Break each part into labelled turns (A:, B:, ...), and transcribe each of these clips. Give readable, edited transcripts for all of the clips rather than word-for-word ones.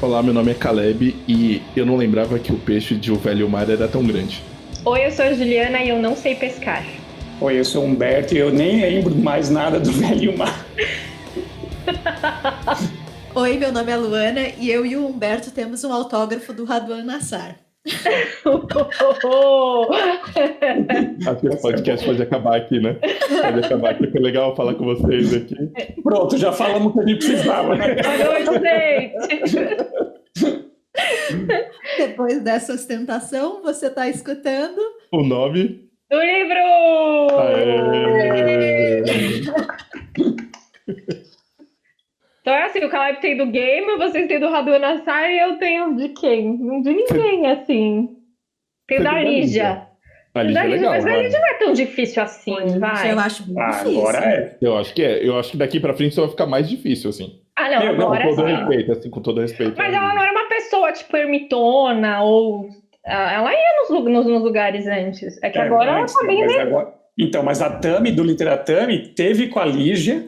A: Olá, meu nome é Caleb e eu não lembrava que o peixe de O Velho Mar era tão grande.
B: Oi, eu sou a Juliana e eu não sei pescar.
C: Oi, eu sou o Humberto e eu nem lembro mais nada do Velho Mar.
D: Oi, meu nome é Luana e eu e o Humberto temos um autógrafo do Raduan Nassar.
A: Acho que esse podcast pode acabar aqui, né? Pode acabar aqui, foi legal falar com vocês aqui.
C: Pronto, já falamos o que a gente precisava, né?
B: Boa noite, gente!
D: Depois dessa ostentação, você está escutando
A: O nome...
B: Do livro!
A: Aê!
B: Então é assim, o Caleb tem do game, vocês têm do Raduan Nassar e eu tenho de quem? Não de ninguém, assim. Tenho
A: Você
B: da
A: tem da
B: Lígia.
A: A Lígia é legal,
B: mas a
A: vai.
B: Lígia não é tão difícil assim, vai.
D: Eu acho bem difícil.
C: Agora é.
A: Eu acho que é. Eu acho que daqui pra frente só vai ficar mais difícil, assim.
B: Ah, não,
C: Meu,
B: agora
A: Com todo
B: sim.
A: respeito, assim, com todo respeito.
B: Mas ela não era uma pessoa, tipo, ermitona ou... Ela ia nos lugares antes. É que agora ela tá bem...
C: Então, mas a Tami, do Literatami, teve com a Lígia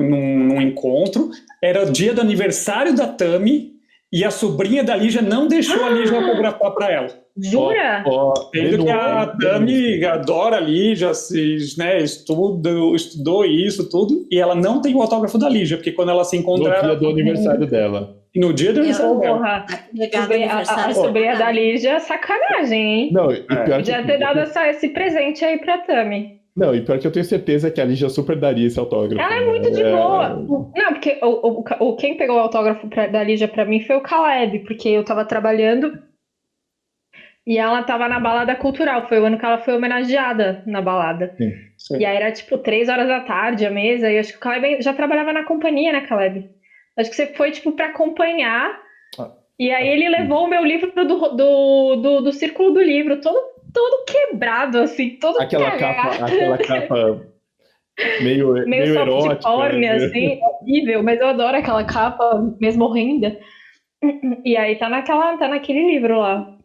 C: num encontro. Era o dia do aniversário da Tami e a sobrinha da Lígia não deixou a Lígia autografar para ela.
B: Jura?
C: Sendo que a Tami adora a Lígia, né, estudou isso tudo, e ela não tem o autógrafo da Lígia, porque quando ela se encontra...
A: No dia do aniversário dela.
C: No dia do aniversário dela.
B: Porra.
D: Legado aniversário.
B: A sobrinha da Lígia, sacanagem, hein?
A: Não, e pior
B: Podia ter dado esse presente aí pra Tami.
A: Não, e pior que eu tenho certeza que a Lígia super daria esse autógrafo.
B: Ela é muito de boa. Não, porque quem pegou o autógrafo da Lígia pra mim foi o Caleb, porque eu tava trabalhando e ela tava na balada cultural. Foi o ano que ela foi homenageada na balada.
A: Sim.
B: E aí era tipo 3 horas da tarde a mesa, e acho que o Caleb já trabalhava na companhia, né, Caleb? Acho que você foi tipo pra acompanhar. E aí ele levou o meu livro do Círculo do Livro, todo quebrado, assim, todo
A: aquela capa meio erótica.
B: Porn, assim, horrível, mas eu adoro aquela capa mesmo horrenda. E aí tá naquele livro lá.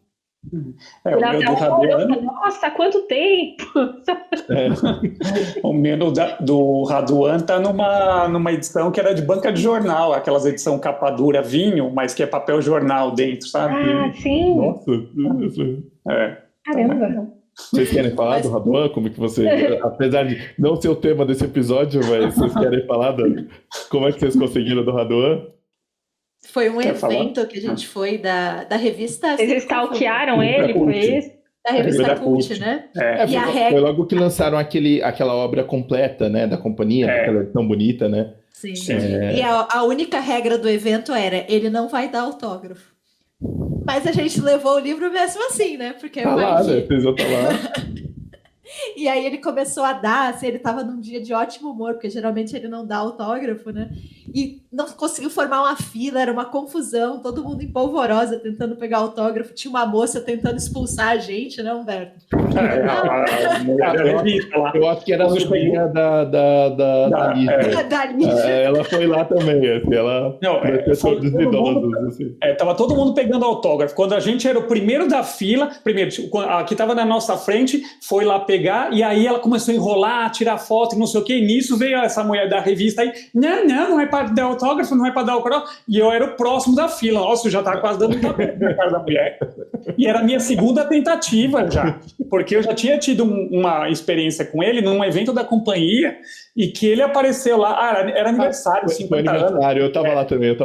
C: O meu do Raduan.
B: Nossa, quanto tempo!
C: O meu do Raduan tá numa edição que era de banca de jornal, aquelas edição capa dura, vinho, mas que é papel jornal dentro, sabe?
B: Ah, sim!
A: Nossa!
B: Caramba!
A: Vocês querem falar do Raduan? Como que você... Apesar de não ser o tema desse episódio, mas vocês querem falar como é que vocês conseguiram do Raduan?
D: Foi um evento que a gente foi da revista...
B: Vocês stalkearam ele, foi isso?
D: Da revista Cult, né?
A: Foi logo que lançaram aquela obra completa, né, da companhia, aquela edição bonita, né?
D: Sim. E a única regra do evento era, ele não vai dar autógrafo. Mas a gente levou o livro mesmo assim, né? Porque
A: tá lá, né? Vocês vão estar lá.
D: E aí ele começou a dar, assim, ele estava num dia de ótimo humor, porque geralmente ele não dá autógrafo, né? E não conseguiu formar uma fila, era uma confusão, todo mundo em polvorosa tentando pegar autógrafo, tinha uma moça tentando expulsar a gente, né, Humberto?
A: Eu acho que era a sobrinha da Lígia.
D: Da Lígia.
A: Ela foi lá também, assim, ela...
C: Tava todo mundo pegando autógrafo. Quando a gente era o primeiro da fila, a que estava na nossa frente, foi lá pegar, e aí ela começou a enrolar, tirar foto e não sei o que, e nisso veio essa mulher da revista aí, não é para dar autógrafo, não é para dar autógrafo, e eu era o próximo da fila, nossa, eu já estava quase dando um tapete na cara da mulher, e era a minha segunda tentativa já, porque eu já tinha tido uma experiência com ele num evento da companhia, e que ele apareceu lá, era aniversário, 50 anos.
A: Eu tava lá também,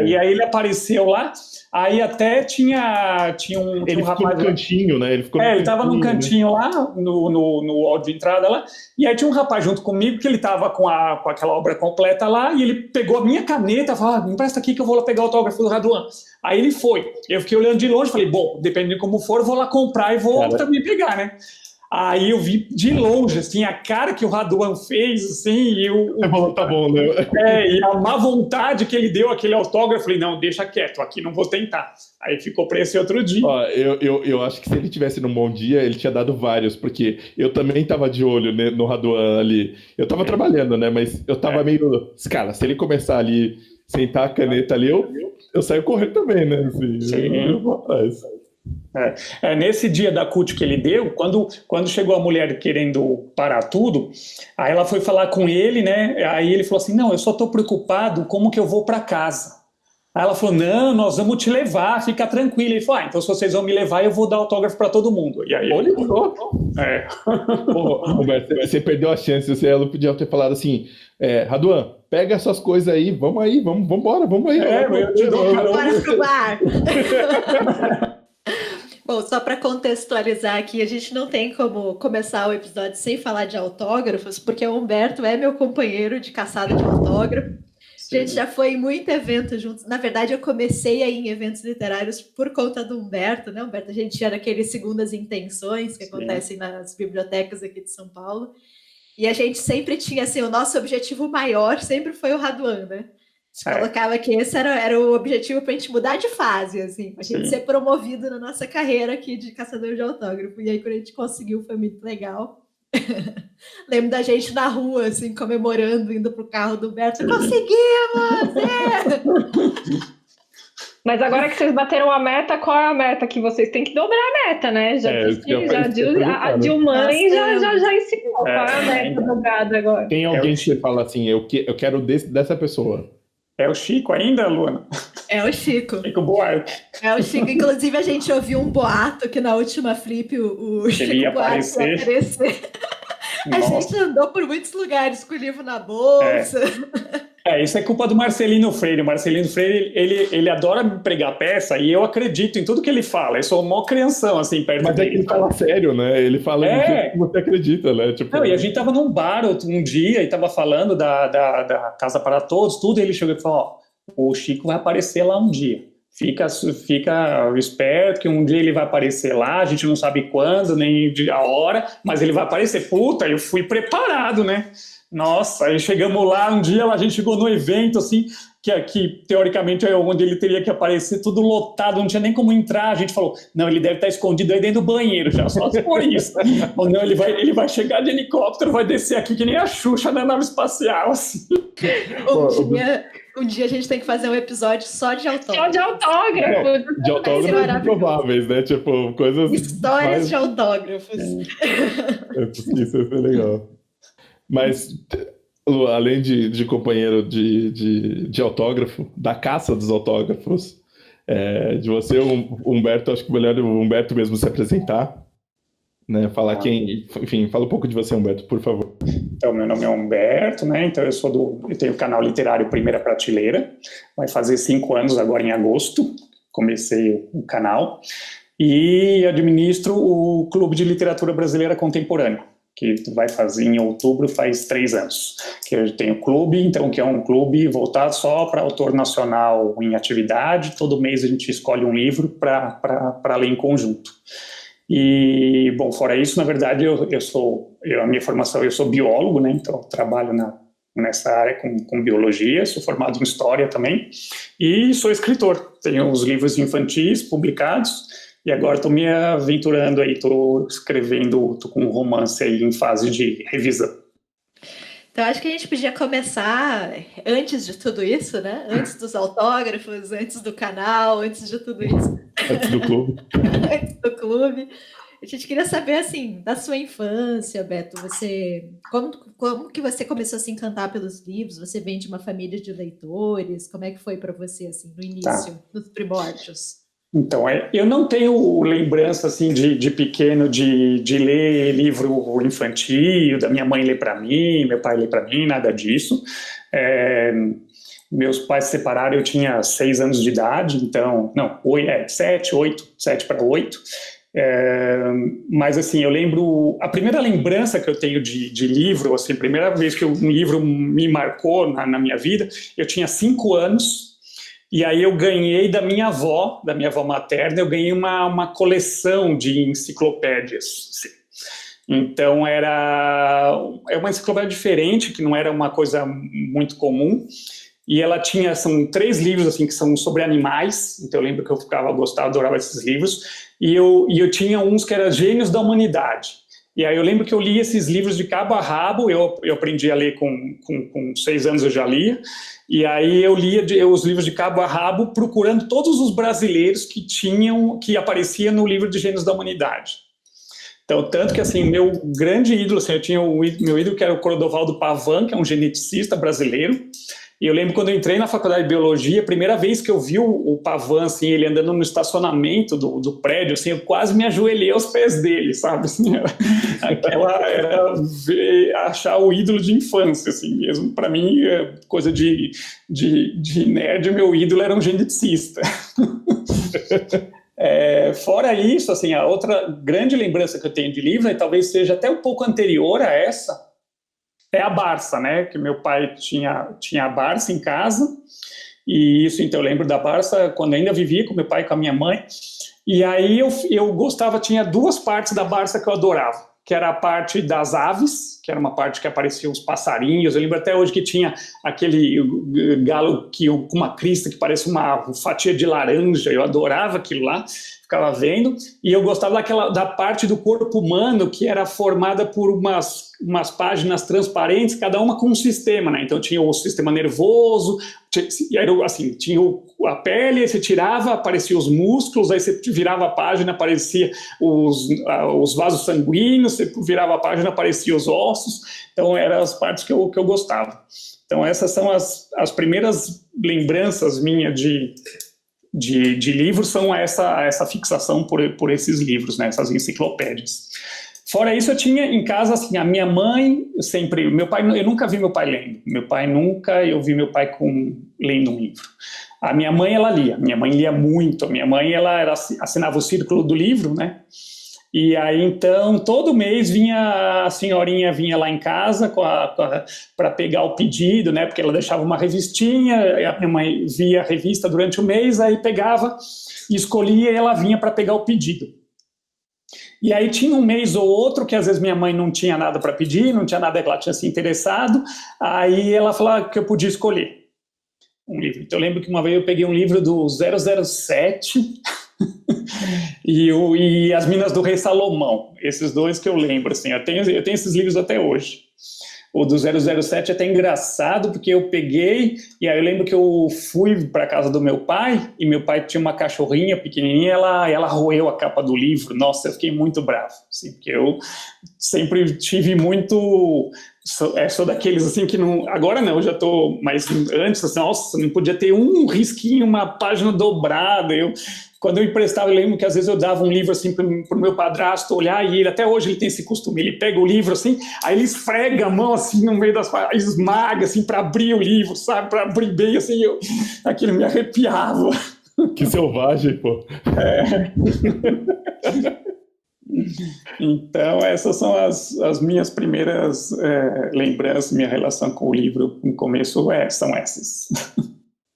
C: E aí ele apareceu lá, aí até tinha
A: ele
C: um rapaz...
A: no cantinho, né?
C: Ele tava num cantinho lá, no hall de entrada lá, e aí tinha um rapaz junto comigo que ele tava com aquela obra completa lá, e ele pegou a minha caneta e falou, me empresta aqui que eu vou lá pegar o autógrafo do Raduan. Aí ele foi, eu fiquei olhando de longe, falei, bom, dependendo de como for, eu vou lá comprar e vou também pegar, né? Aí eu vi de longe, assim, a cara que o Raduan fez, assim, e
A: tá bom, né?
C: E a má vontade que ele deu aquele autógrafo, eu falei, não, deixa quieto, aqui não vou tentar. Aí ficou para esse outro dia.
A: Ó, eu acho que se ele tivesse num bom dia, ele tinha dado vários, porque eu também tava de olho, né, no Raduan ali. Eu tava trabalhando, né, mas eu tava meio... Cara, se ele começar ali, sentar a caneta ali, eu saio correndo também, né? Assim,
C: sim.
A: Eu vou atrás.
C: Nesse dia da CUT que ele deu, quando chegou a mulher querendo parar tudo, aí ela foi falar com ele, né? Aí ele falou assim, não, eu só tô preocupado como que eu vou para casa. Aí ela falou, não, nós vamos te levar, fica tranquila. Ele falou, então se vocês vão me levar, eu vou dar autógrafo para todo mundo. E aí,
A: Olha só.
C: É.
A: Pô, Roberto, você perdeu a chance. Você podia ter falado assim, Raduan, pega essas coisas aí, vamos aí, vamos embora, vamos aí.
C: Eu te dou
D: Bora pro bar. Bom, só para contextualizar aqui, a gente não tem como começar o episódio sem falar de autógrafos, porque o Humberto é meu companheiro de caçada de autógrafo. A gente já foi em muito evento juntos. Na verdade, eu comecei aí em eventos literários por conta do Humberto, né, Humberto? A gente tinha aqueles segundas intenções que acontecem nas bibliotecas aqui de São Paulo. E a gente sempre tinha, assim, o nosso objetivo maior sempre foi o Raduan, né? A gente colocava que esse era o objetivo para a gente mudar de fase, assim, para a gente ser promovido na nossa carreira aqui de caçador de autógrafo. E aí, quando a gente conseguiu, foi muito legal. Lembro da gente na rua, assim, comemorando, indo pro carro do Humberto. Conseguimos!
B: Mas agora que vocês bateram a meta, qual é a meta que vocês têm que dobrar a meta, né? A Dilmãe já ensinou qual é a meta dobrada agora.
A: Tem alguém que fala assim, eu quero dessa pessoa.
C: É o Chico ainda, Luana?
D: É o Chico.
C: Chico Buarque.
D: É o Chico. Inclusive, a gente ouviu um boato que na última flip o Chico
C: ia
D: Buarque ia aparecer. A gente andou por muitos lugares com o livro na bolsa.
C: Isso é culpa do Marcelino Freire. O Marcelino Freire, ele adora me pregar peça e eu acredito em tudo que ele fala. Eu sou uma crianção, assim, perto dele.
A: Mas é que ele fala sério, né? Ele fala que você acredita, né? Tipo...
C: Não, e a gente tava num bar um dia e tava falando da Casa para Todos, tudo, e ele chegou e falou, o Chico vai aparecer lá um dia. Fica esperto que um dia ele vai aparecer lá, a gente não sabe quando, nem a hora, mas ele vai aparecer. Puta, eu fui preparado, né? Nossa, aí chegamos lá um dia, a gente chegou no evento, assim, que teoricamente é onde ele teria que aparecer, tudo lotado, não tinha nem como entrar. A gente falou, não, ele deve estar escondido aí dentro do banheiro já, só se for isso. Ou não, ele vai chegar de helicóptero, vai descer aqui que nem a Xuxa na nave espacial, assim.
D: Um dia a gente tem que fazer um episódio só de autógrafo.
B: Só de autógrafo.
A: De autógrafos improváveis, né? Tipo, coisas...
D: Histórias de autógrafos.
A: Isso é legal. Mas, Lu, além de companheiro de autógrafo, da caça dos autógrafos, de você, Humberto, acho que melhor o Humberto mesmo se apresentar, né? Falar enfim, fala um pouco de você, Humberto, por favor.
C: Então, meu nome é Humberto, né? Então, eu tenho o canal literário Primeira Prateleira, vai fazer 5 anos agora em agosto, comecei o canal, e administro o Clube de Literatura Brasileira Contemporânea, que vai fazer em outubro, faz 3 anos. Que eu tenho clube, então, que é um clube voltado só para autor nacional em atividade. Todo mês a gente escolhe um livro para ler em conjunto. E, bom, fora isso, na verdade, a minha formação, eu sou biólogo, né? Então, eu trabalho nessa área com biologia, sou formado em história também, e sou escritor. Tenho os livros infantis publicados, e agora estou me aventurando aí, estou escrevendo, estou com um romance aí em fase de revisão.
D: Então, acho que a gente podia começar antes de tudo isso, né? Antes dos autógrafos, antes do canal, antes de tudo isso.
A: Antes do clube.
D: Antes do clube. A gente queria saber, assim, da sua infância, Beto, como que você começou a se encantar pelos livros? Você vem de uma família de leitores? Como é que foi para você, assim, no início, nos primórdios?
C: Então, eu não tenho lembrança, assim, de pequeno, de ler livro infantil, da minha mãe ler para mim, meu pai ler para mim, nada disso. Meus pais se separaram, eu tinha 6 anos de idade, então, 7 para 8. Mas, assim, eu lembro, a primeira lembrança que eu tenho de livro, assim, a primeira vez que um livro me marcou na minha vida, eu tinha 5 anos. E aí eu ganhei da minha avó materna, eu ganhei uma coleção de enciclopédias. Assim. Então é uma enciclopédia diferente, que não era uma coisa muito comum. E ela são 3 livros assim, que são sobre animais, então eu lembro que eu adorava esses livros. E eu tinha uns que eram Gênios da Humanidade. E aí eu lembro que eu li esses livros de cabo a rabo, eu aprendi a ler com 6 anos, eu já lia. E aí eu lia os livros de cabo a rabo, procurando todos os brasileiros que apareciam no livro de Gênios da Humanidade. Então, tanto que, assim, meu grande ídolo, assim, eu tinha meu ídolo que era o Clodovaldo Pavão, que é um geneticista brasileiro, E eu lembro quando eu entrei na faculdade de biologia, a primeira vez que eu vi o Pavan, assim, ele andando no estacionamento do prédio, assim, eu quase me ajoelhei aos pés dele, sabe? Assim, era achar o ídolo de infância, assim mesmo. Para mim, coisa de nerd, meu ídolo era um geneticista. Fora isso, assim, a outra grande lembrança que eu tenho de livro, e talvez seja até um pouco anterior a essa, é a Barça, né? Que meu pai tinha a Barça em casa, e isso, então, eu lembro da Barça quando eu ainda vivia com meu pai e com a minha mãe, e aí eu gostava, tinha duas partes da Barça que eu adorava, que era a parte das aves, que era uma parte que apareciam os passarinhos. Eu lembro até hoje que tinha aquele galo com uma crista que parece uma fatia de laranja, eu adorava aquilo lá, ficava vendo, e eu gostava da parte do corpo humano que era formada por umas páginas transparentes, cada uma com um sistema, né? Então tinha o sistema nervoso, assim, tinha a pele, aí você tirava, apareciam os músculos, aí você virava a página, aparecia os vasos sanguíneos, você virava a página, apareciam os ossos. Então eram as partes que eu gostava. Então essas são as primeiras lembranças minhas de livros, são essa fixação por esses livros, né, essas enciclopédias. Fora isso, eu tinha em casa, assim, a minha mãe, meu pai, eu nunca vi meu pai lendo, eu vi meu pai lendo um livro. A minha mãe, ela lia, minha mãe lia muito, a minha mãe, ela assinava o Círculo do Livro, né, e aí, então, todo mês a senhorinha vinha lá em casa para pegar o pedido, né? Porque ela deixava uma revistinha, a minha mãe via a revista durante o mês, aí pegava, escolhia e ela vinha para pegar o pedido. E aí tinha um mês ou outro que às vezes minha mãe não tinha nada para pedir, não tinha nada que ela tinha se interessado, aí ela falava que eu podia escolher um livro. Então eu lembro que uma vez eu peguei um livro do 007... e As Minas do Rei Salomão, esses dois que eu lembro, assim, eu tenho esses livros até hoje. O do 007 é até engraçado, porque eu peguei, e aí eu lembro que eu fui para casa do meu pai, e meu pai tinha uma cachorrinha pequenininha, ela roeu a capa do livro. Nossa, eu fiquei muito bravo, assim, porque eu sempre tive muito... Sou daqueles, assim, que não... Agora não, eu já tô... Mas antes, assim, nossa, não podia ter um risquinho, uma página dobrada. Quando eu emprestava, eu lembro que às vezes eu dava um livro, assim, pro meu padrasto olhar, e até hoje ele tem esse costume, ele pega o livro, assim, aí ele esfrega a mão, assim, no meio das páginas, esmaga, assim, para abrir o livro, sabe, para abrir bem, assim, aquilo me arrepiava.
A: Que selvagem, pô.
C: Então, essas são as minhas primeiras lembranças, minha relação com o livro no começo são essas.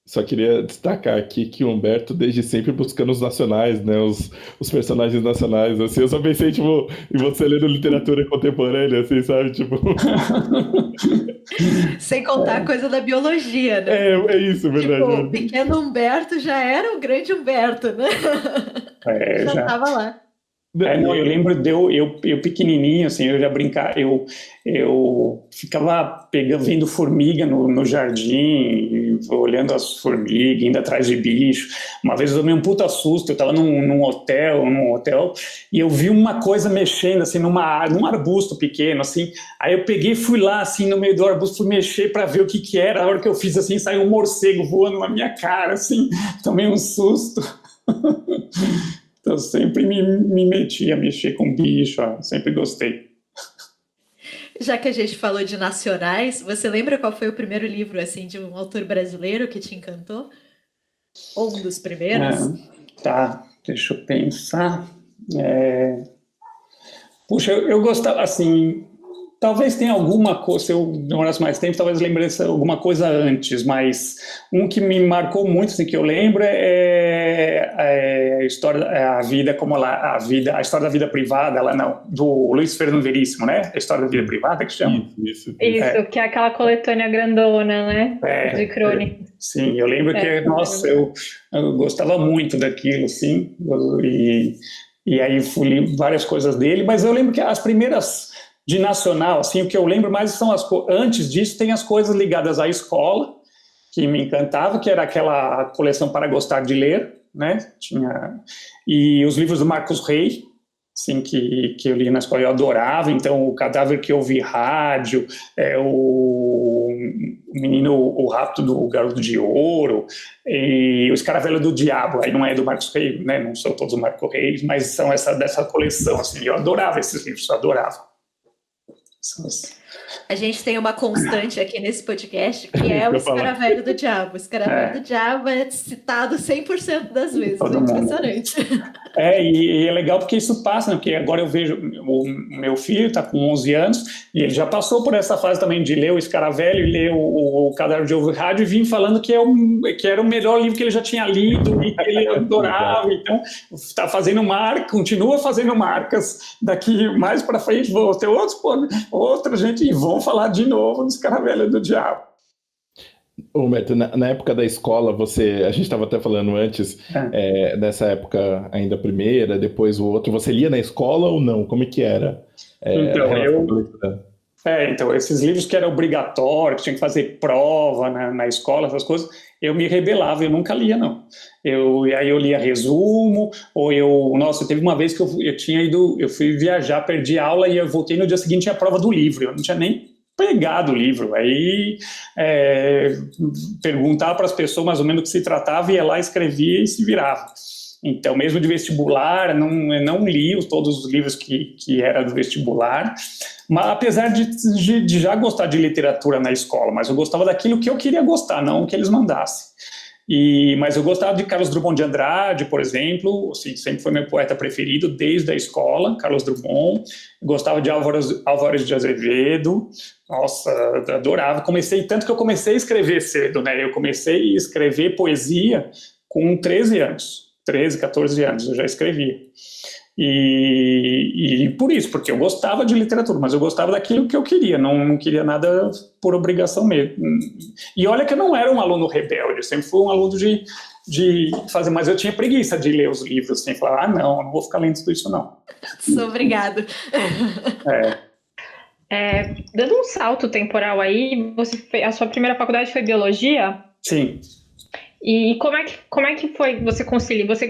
A: Só queria destacar aqui que o Humberto, desde sempre, buscando os nacionais, né, os personagens nacionais, assim, eu só pensei, tipo, em você lendo literatura contemporânea, assim, sabe, tipo...
D: Sem contar a coisa da biologia, né?
A: É isso, verdade.
D: Tipo, o pequeno Humberto já era o grande Humberto, né? Já estava lá.
C: Não, eu lembro eu pequenininho, assim, eu já brincava, eu ficava vendo formiga no jardim, olhando as formigas, indo atrás de bicho. Uma vez eu tomei um puta susto, eu estava num hotel, e eu vi uma coisa mexendo, assim, num arbusto pequeno, assim, aí eu peguei e fui lá, assim, no meio do arbusto, fui mexer para ver o que era. A hora que eu fiz, assim, saiu um morcego voando na minha cara, assim, tomei um susto. Então, sempre me meti a mexer com bicho, sempre gostei.
D: Já que a gente falou de nacionais, você lembra qual foi o primeiro livro, assim, de um autor brasileiro que te encantou? Ou um dos primeiros?
C: Tá, deixa eu pensar. Puxa, eu gostava, assim... Talvez tenha alguma coisa, se eu demorasse mais tempo, talvez lembrasse alguma coisa antes, mas um que me marcou muito, assim, que eu lembro a história, a história da vida privada, do Luiz Fernando Veríssimo, né? A história da vida privada, que chama?
B: Isso, que é aquela coletânea grandona, né? De crônica.
C: Sim, eu lembro que, nossa, eu gostava muito daquilo, assim, e aí li várias coisas dele, mas eu lembro que as primeiras... De nacional, assim, o que eu lembro mais são antes disso tem as coisas ligadas à escola, que me encantava, que era aquela coleção Para Gostar de Ler, né, e os livros do Marcos Rey, assim, que eu li na escola, eu adorava. Então, O Cadáver que Ouvi Rádio, o Menino, o Rapto do Garoto de Ouro, e O Escaravelho do Diabo. Aí não é do Marcos Reis, né? Não são todos do Marcos Reis, mas são dessa coleção, assim. Eu adorava esses livros, eu adorava.
D: A gente tem uma constante aqui nesse podcast, que é o Escaravelho do Diabo. O Escaravelho do Diabo é citado 100% das vezes. É impressionante.
C: E é legal porque isso passa, né? Porque agora eu vejo, o meu filho está com 11 anos, e ele já passou por essa fase também de ler o Escaravelho e ler o Cadáver de Ouvir Rádio, e vim falando que era o melhor livro que ele já tinha lido e que ele adorava. Então, está fazendo continua fazendo marcas. Daqui mais para frente vou ter outra gente, e vão falar de novo do Escaravelho do Diabo.
A: Ô, Beto, na época da escola, a gente estava até falando antes, nessa época ainda a primeira, depois o outro, você lia na escola ou não? Como é que era?
C: Então, esses livros que era obrigatório, que tinha que fazer prova na escola, essas coisas, eu me rebelava, eu nunca lia, não. Aí eu lia resumo, teve uma vez que eu fui viajar, perdi aula e eu voltei no dia seguinte, tinha a prova do livro, eu não tinha nem pegado o livro, aí perguntava para as pessoas mais ou menos do que se tratava, ia lá, escrevia e se virava. Então, mesmo de vestibular, eu não li todos os livros que era do vestibular, mas apesar de já gostar de literatura na escola, mas eu gostava daquilo que eu queria gostar, não o que eles mandassem. Mas eu gostava de Carlos Drummond de Andrade, por exemplo, assim, sempre foi meu poeta preferido desde a escola, Carlos Drummond. Gostava de Álvares de Azevedo, nossa, adorava. Tanto que eu comecei a escrever cedo, né? Eu comecei a escrever poesia com 13 anos, 13, 14 anos, eu já escrevia. E por isso, porque eu gostava de literatura, mas eu gostava daquilo que eu queria, não queria nada por obrigação mesmo. E olha que eu não era um aluno rebelde, eu sempre fui um aluno de fazer, mas eu tinha preguiça de ler os livros, assim, falar, não, eu não vou ficar lendo tudo isso, não.
D: Obrigado.
B: Dando um salto temporal aí, a sua primeira faculdade foi Biologia?
C: Sim.
B: E como é que foi você conciliar? Você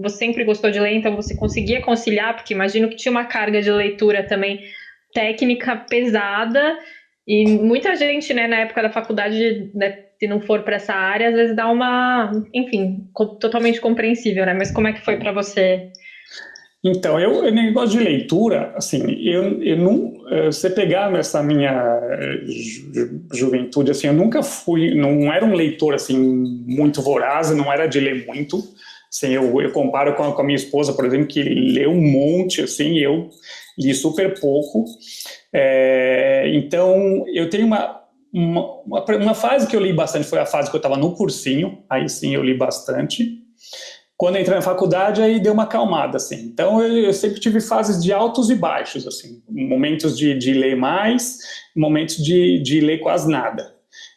B: sempre gostou de ler, então você conseguia conciliar? Porque imagino que tinha uma carga de leitura também técnica pesada, e muita gente, né, na época da faculdade, né, se não for para essa área, às vezes dá enfim, totalmente compreensível, né? Mas como é que foi para você?
C: Então, negócio de leitura, assim, eu não, você pegar nessa minha juventude, assim, eu nunca não era um leitor, assim, muito voraz, não era de ler muito, assim, eu comparo com a minha esposa, por exemplo, que leu um monte, assim, eu li super pouco, então, eu tenho uma fase que eu li bastante, foi a fase que eu estava no cursinho, aí sim eu li bastante. Quando eu entrei na faculdade, aí deu uma acalmada, assim. Então, eu sempre tive fases de altos e baixos, assim. Momentos de ler mais, momentos de ler quase nada.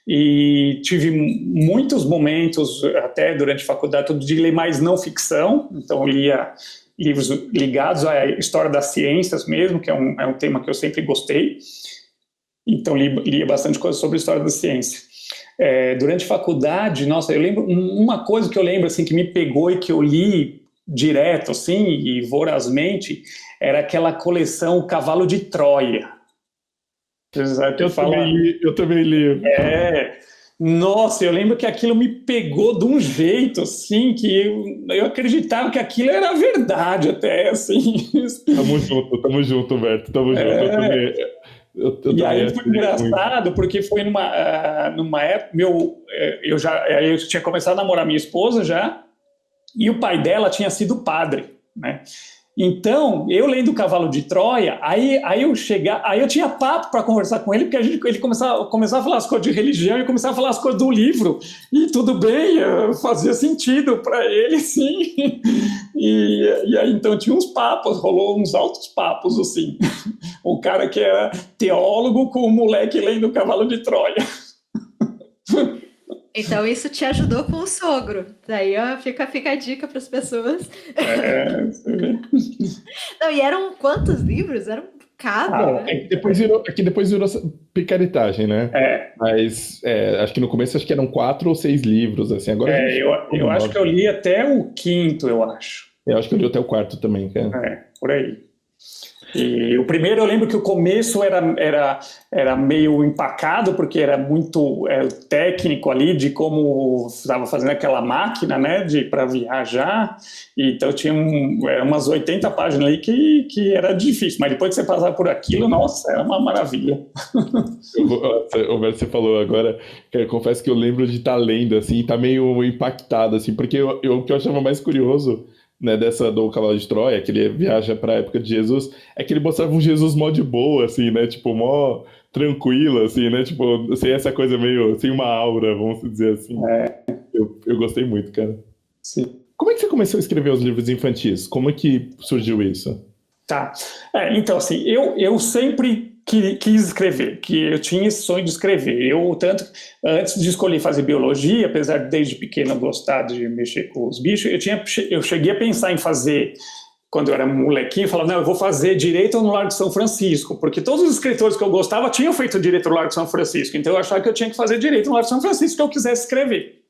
C: E tive muitos momentos, até durante a faculdade, de ler mais não ficção. Então, eu lia livros ligados à história das ciências mesmo, que é um tema que eu sempre gostei. Então, lia bastante coisa sobre a história da ciência. Durante a faculdade, nossa, eu lembro uma coisa que eu lembro assim que me pegou e que eu li direto assim e vorazmente, era aquela coleção Cavalo de Troia.
A: Eu também li.
C: Nossa, eu lembro que aquilo me pegou de um jeito assim que eu acreditava que aquilo era verdade até assim.
A: Tamo junto, Berto, tamo junto. Eu também.
C: E aí foi engraçado, porque foi numa época, eu tinha começado a namorar minha esposa já, e o pai dela tinha sido padre, né? Então, eu lendo o Cavalo de Troia, aí eu tinha papo para conversar com ele, porque ele começava a falar as coisas de religião e começava a falar as coisas do livro, e tudo bem, fazia sentido para ele, sim. E aí, então, tinha uns papos, rolou uns altos papos, assim. O cara que era teólogo com o moleque lendo o Cavalo de Troia.
D: Então isso te ajudou com o sogro. Daí ó, fica a dica para as pessoas. Não, e eram quantos livros? Eram cada, né?
A: Que depois virou picaretagem, né? Mas acho que no começo acho que eram 4 ou 6 livros, assim. Agora
C: eu acho que eu li até o 5º, eu acho.
A: Eu acho que eu li até o 4º também, cara.
C: por aí. E o primeiro, eu lembro que o começo era meio empacado, porque era muito técnico ali de como estava fazendo aquela máquina, né, para viajar. Então tinha umas 80 páginas ali que era difícil, mas depois que você passar por aquilo, nossa, era uma maravilha.
A: Você falou agora, que eu confesso que eu lembro de estar lendo, assim, tá meio impactado, assim, porque o que eu achava mais curioso, né, dessa do Cavalo de Troia, que ele viaja para a época de Jesus, é que ele mostrava um Jesus mó de boa, assim, né, tipo, mó tranquilo, assim, né, tipo, sem essa coisa meio, sem uma aura, vamos dizer assim. Eu gostei muito, cara.
C: Sim.
A: Como é que você começou a escrever os livros infantis? Como é que surgiu isso?
C: Tá. Então, assim, eu sempre quis escrever, que eu tinha esse sonho de escrever. Tanto antes de escolher fazer biologia, apesar de desde pequeno eu gostar de mexer com os bichos, eu cheguei a pensar em fazer, quando eu era molequinho, eu falava, não, eu vou fazer direito no Largo de São Francisco, porque todos os escritores que eu gostava tinham feito direito no Largo de São Francisco, então eu achava que eu tinha que fazer direito no Largo de São Francisco se eu quisesse escrever.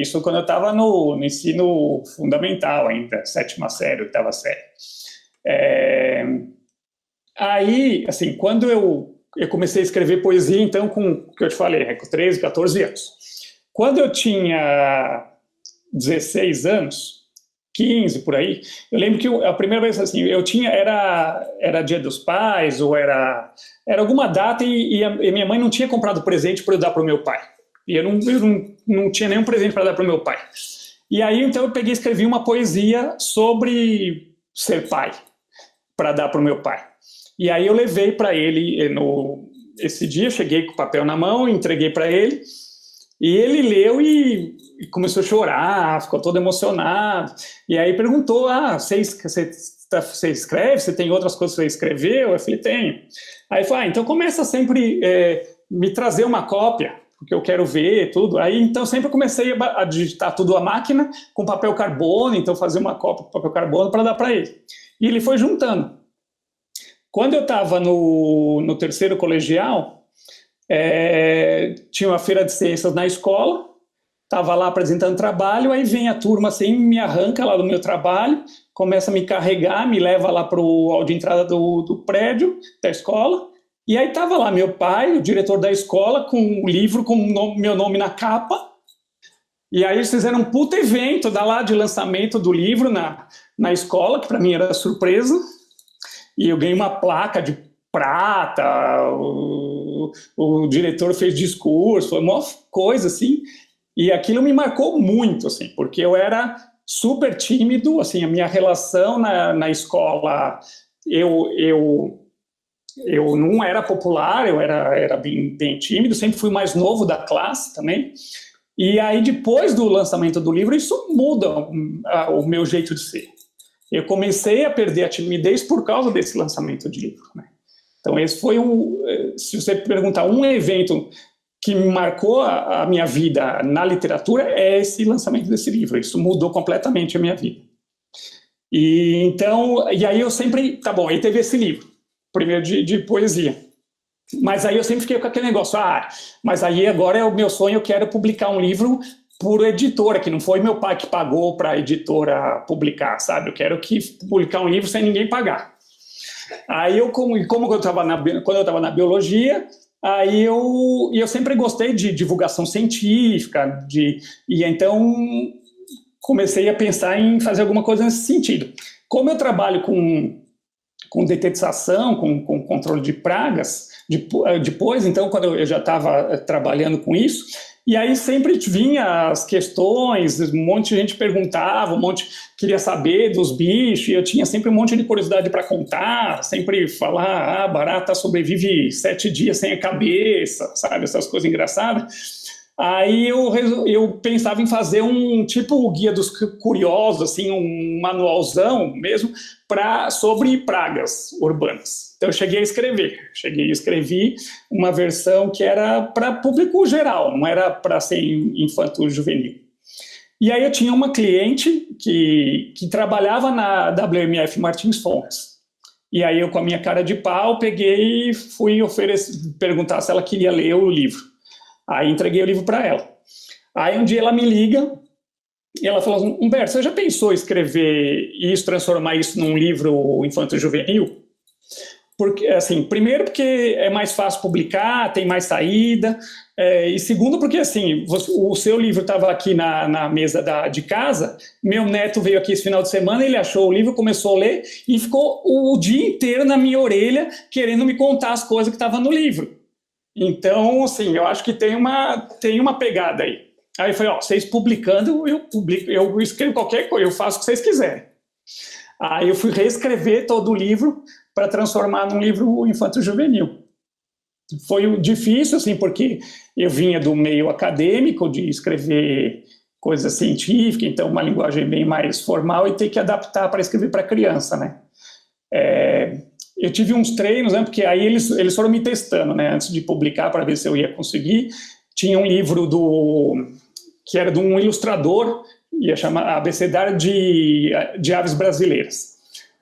C: Isso quando eu estava no ensino fundamental ainda, 7ª série, 8ª série. Aí, assim, quando eu comecei a escrever poesia, então, com o que eu te falei, com 13, 14 anos. Quando eu tinha 16 anos, 15 por aí, eu lembro que a primeira vez, assim, era Dia dos Pais, ou era alguma data, e minha mãe não tinha comprado presente para eu dar para o meu pai. E eu não tinha nenhum presente para dar para o meu pai. E aí, então, eu peguei e escrevi uma poesia sobre ser pai, para dar para o meu pai. E aí eu levei para ele, esse dia, eu cheguei com o papel na mão, entreguei para ele, e ele leu e começou a chorar, ficou todo emocionado. E aí perguntou, você escreve? Você tem outras coisas que você escreveu? Eu falei, tenho. Aí falou, então começa sempre me trazer uma cópia, porque eu quero ver tudo. Aí, então, sempre comecei a digitar tudo à máquina, com papel carbono, então fazer uma cópia com papel carbono para dar para ele. E ele foi juntando. Quando eu estava no 3º colegial, tinha uma feira de ciências na escola, estava lá apresentando trabalho, aí vem a turma assim, me arranca lá do meu trabalho, começa a me carregar, me leva lá para o hall de entrada do prédio da escola, e aí estava lá meu pai, o diretor da escola, com um livro com meu nome na capa, e aí eles fizeram um puta evento lá de lançamento do livro na escola, que para mim era surpresa. E eu ganhei uma placa de prata, o diretor fez discurso, foi uma coisa assim, e aquilo me marcou muito, assim, porque eu era super tímido, assim, a minha relação na escola, eu não era popular, eu era bem tímido, sempre fui mais novo da classe também, e aí depois do lançamento do livro, isso muda o meu jeito de ser. Eu comecei a perder a timidez por causa desse lançamento de livro, né? Então esse foi se você perguntar um evento que me marcou a minha vida na literatura, é esse lançamento desse livro. Isso mudou completamente a minha vida. E aí eu sempre, tá bom, aí teve esse livro, primeiro de poesia. Mas aí eu sempre fiquei com aquele negócio, mas aí agora é o meu sonho, eu quero publicar um livro por editora, que não foi meu pai que pagou para a editora publicar, sabe? Eu quero publicar um livro sem ninguém pagar. Aí quando eu estava na biologia, aí eu sempre gostei de divulgação científica, e então comecei a pensar em fazer alguma coisa nesse sentido. Como eu trabalho com detetização, com controle de pragas, depois, então, quando eu já estava trabalhando com isso, e aí sempre vinha as questões, um monte de gente perguntava, um monte queria saber dos bichos, e eu tinha sempre um monte de curiosidade para contar, sempre falar, barata sobrevive 7 dias sem a cabeça, sabe, essas coisas engraçadas. Aí eu pensava em fazer um tipo o Guia dos Curiosos, assim, um manualzão mesmo, sobre pragas urbanas. Então eu escrevi uma versão que era para público geral, não era para ser infanto-juvenil. E aí eu tinha uma cliente que trabalhava na WMF Martins Fontes. E aí eu, com a minha cara de pau, peguei e fui perguntar se ela queria ler o livro. Aí entreguei o livro para ela. Aí um dia ela me liga E ela falou assim, Humberto, você já pensou em escrever isso, transformar isso num livro infanto-juvenil? Porque, assim, primeiro porque é mais fácil publicar, tem mais saída, e segundo porque, assim, o seu livro estava aqui na mesa de casa, meu neto veio aqui esse final de semana, ele achou o livro, começou a ler e ficou o dia inteiro na minha orelha querendo me contar as coisas que estavam no livro. Então, assim, eu acho que tem uma pegada aí. Aí eu falei, vocês publicando, eu publico, eu escrevo qualquer coisa, eu faço o que vocês quiserem. Aí eu fui reescrever todo o livro para transformar num livro infanto-juvenil. Foi difícil, assim, porque eu vinha do meio acadêmico, de escrever coisa científica, então uma linguagem bem mais formal, e ter que adaptar para escrever para criança, né? Eu tive uns treinos, né, porque aí eles foram me testando, né, antes de publicar, para ver se eu ia conseguir. Tinha um livro que era de um ilustrador, ia chamar Abecedário de Aves Brasileiras.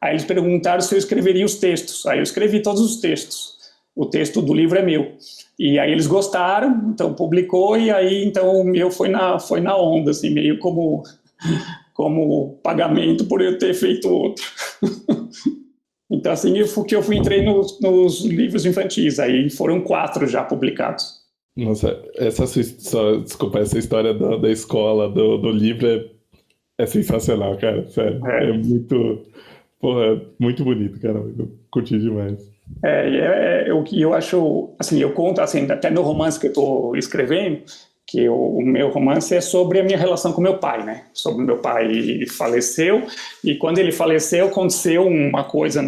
C: Aí eles perguntaram se eu escreveria os textos. Aí eu escrevi todos os textos. O texto do livro é meu. E aí eles gostaram, então publicou, e aí então o meu foi na onda, assim, meio como pagamento por eu ter feito outro. Então assim que eu entrei nos livros infantis, aí foram 4 já publicados.
A: Nossa, desculpa, essa história da escola, do livro é sensacional, cara, sério. É muito, porra, muito bonito, cara, eu curti demais.
C: O que eu acho, assim, eu conto, assim, até no romance que eu estou escrevendo, que o meu romance é sobre a minha relação com meu pai, né? Sobre meu pai faleceu, e quando ele faleceu, aconteceu uma coisa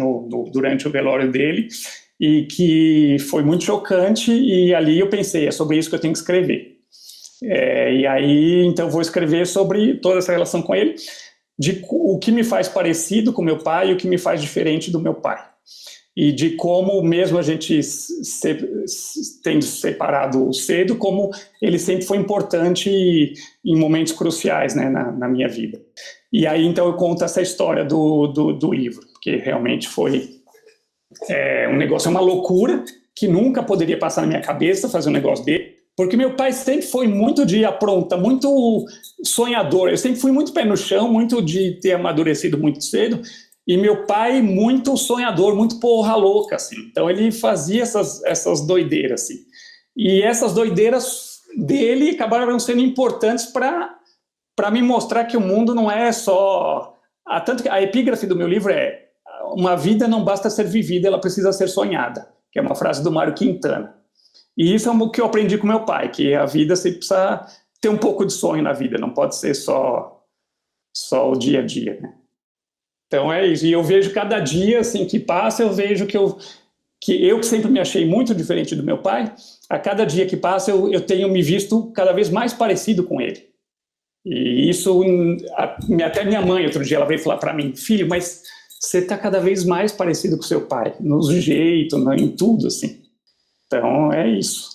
C: durante o velório dele, e que foi muito chocante, e ali eu pensei, é sobre isso que eu tenho que escrever. E aí, então, vou escrever sobre toda essa relação com ele, de o que me faz parecido com meu pai e o que me faz diferente do meu pai. E de como, mesmo a gente tendo separado cedo, como ele sempre foi importante em momentos cruciais, né, na minha vida. E aí, então, eu conto essa história do livro, porque realmente foi um negócio, é uma loucura, que nunca poderia passar na minha cabeça fazer um negócio dele, porque meu pai sempre foi muito de apronta, muito sonhador, eu sempre fui muito pé no chão, muito de ter amadurecido muito cedo, e meu pai muito sonhador, muito porra louca, assim. Então ele fazia essas doideiras, assim. E essas doideiras dele acabaram sendo importantes para me mostrar que o mundo não é só... Tanto que a epígrafe do meu livro é: uma vida não basta ser vivida, ela precisa ser sonhada, que é uma frase do Mário Quintana. E isso é o que eu aprendi com meu pai, que a vida você precisa ter um pouco de sonho na vida, não pode ser só o dia a dia, né? Então é isso, e eu vejo cada dia assim, que passa, eu vejo que eu sempre me achei muito diferente do meu pai, a cada dia que passa eu tenho me visto cada vez mais parecido com ele. E isso, até minha mãe outro dia, ela veio falar para mim: filho, mas você está cada vez mais parecido com seu pai, nos jeitos, em tudo, assim. Então é isso.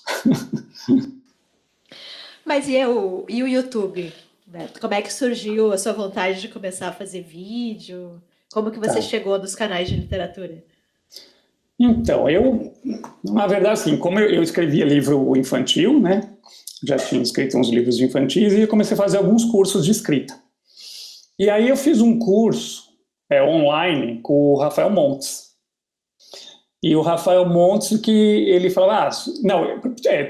D: Mas e o YouTube? Como é que surgiu a sua vontade de começar a fazer vídeo? Como que você chegou nos canais de literatura?
C: Então, na verdade, assim, como eu escrevia livro infantil, né? Já tinha escrito uns livros infantis e eu comecei a fazer alguns cursos de escrita. E aí eu fiz um curso online com o Rafael Montes. E o Rafael Montes, que ele falava,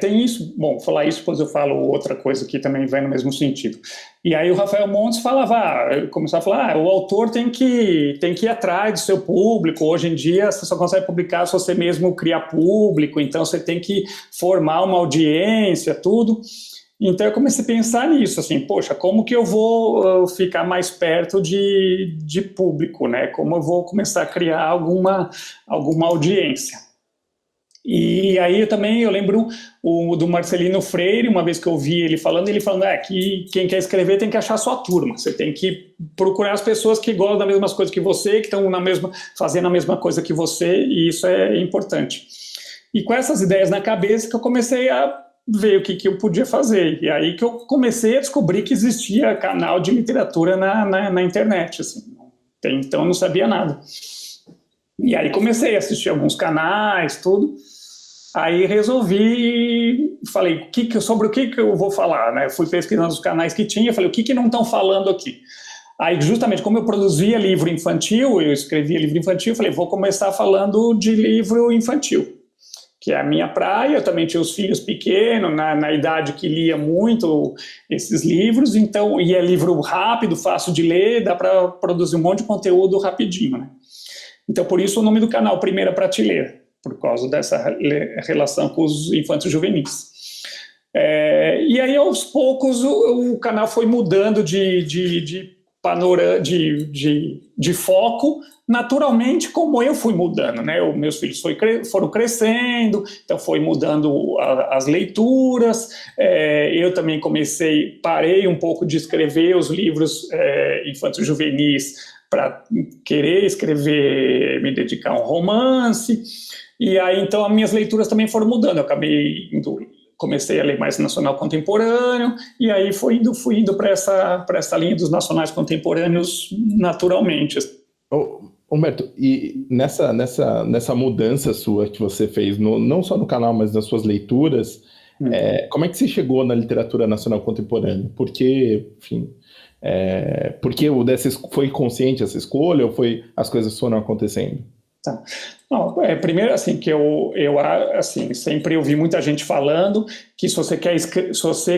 C: tem isso, bom, falar isso, depois eu falo outra coisa que também vai no mesmo sentido. E aí o Rafael Montes falava, começava a falar, o autor tem que ir atrás do seu público, hoje em dia você só consegue publicar se você mesmo criar público, então você tem que formar uma audiência, tudo. Então eu comecei a pensar nisso, assim, poxa, como que eu vou ficar mais perto de público, né? Como eu vou começar a criar alguma audiência. E aí eu lembro do Marcelino Freire, uma vez que eu vi ele falando que quem quer escrever tem que achar a sua turma, você tem que procurar as pessoas que gostam das mesmas coisas que você, que estão fazendo a mesma coisa que você, e isso é importante. E com essas ideias na cabeça que eu comecei a ver o que eu podia fazer. E aí que eu comecei a descobrir que existia canal de literatura na internet. Assim. Então eu não sabia nada. E aí comecei a assistir alguns canais, tudo. Aí resolvi, falei, sobre o que eu vou falar, né? Fui pesquisando os canais que tinha, falei, o que não estão falando aqui? Aí, justamente, como eu produzia livro infantil, eu escrevia livro infantil, falei, vou começar falando de livro infantil, que é a minha praia. Eu também tinha os filhos pequenos, na idade que lia muito esses livros, então, e é livro rápido, fácil de ler, dá para produzir um monte de conteúdo rapidinho, né? Então, por isso o nome do canal, Primeira Prateleira, por causa dessa relação com os infantos juvenis. E aí, aos poucos, o canal foi mudando de foco, naturalmente, como eu fui mudando, né? Os meus filhos foram crescendo, então foi mudando as leituras, eu também parei um pouco de escrever os livros infantos juvenis para querer escrever, me dedicar a um romance, e aí então as minhas leituras também foram mudando, eu comecei a ler mais nacional contemporâneo, e aí fui indo para essa linha dos nacionais contemporâneos naturalmente.
A: Humberto, e nessa mudança sua que você fez, não só no canal, mas nas suas leituras, como é que você chegou na literatura nacional contemporânea? Porque, enfim, porque foi consciente essa escolha ou as coisas foram acontecendo?
C: Tá. Não, primeiro, assim, que eu assim, sempre ouvi muita gente falando que se você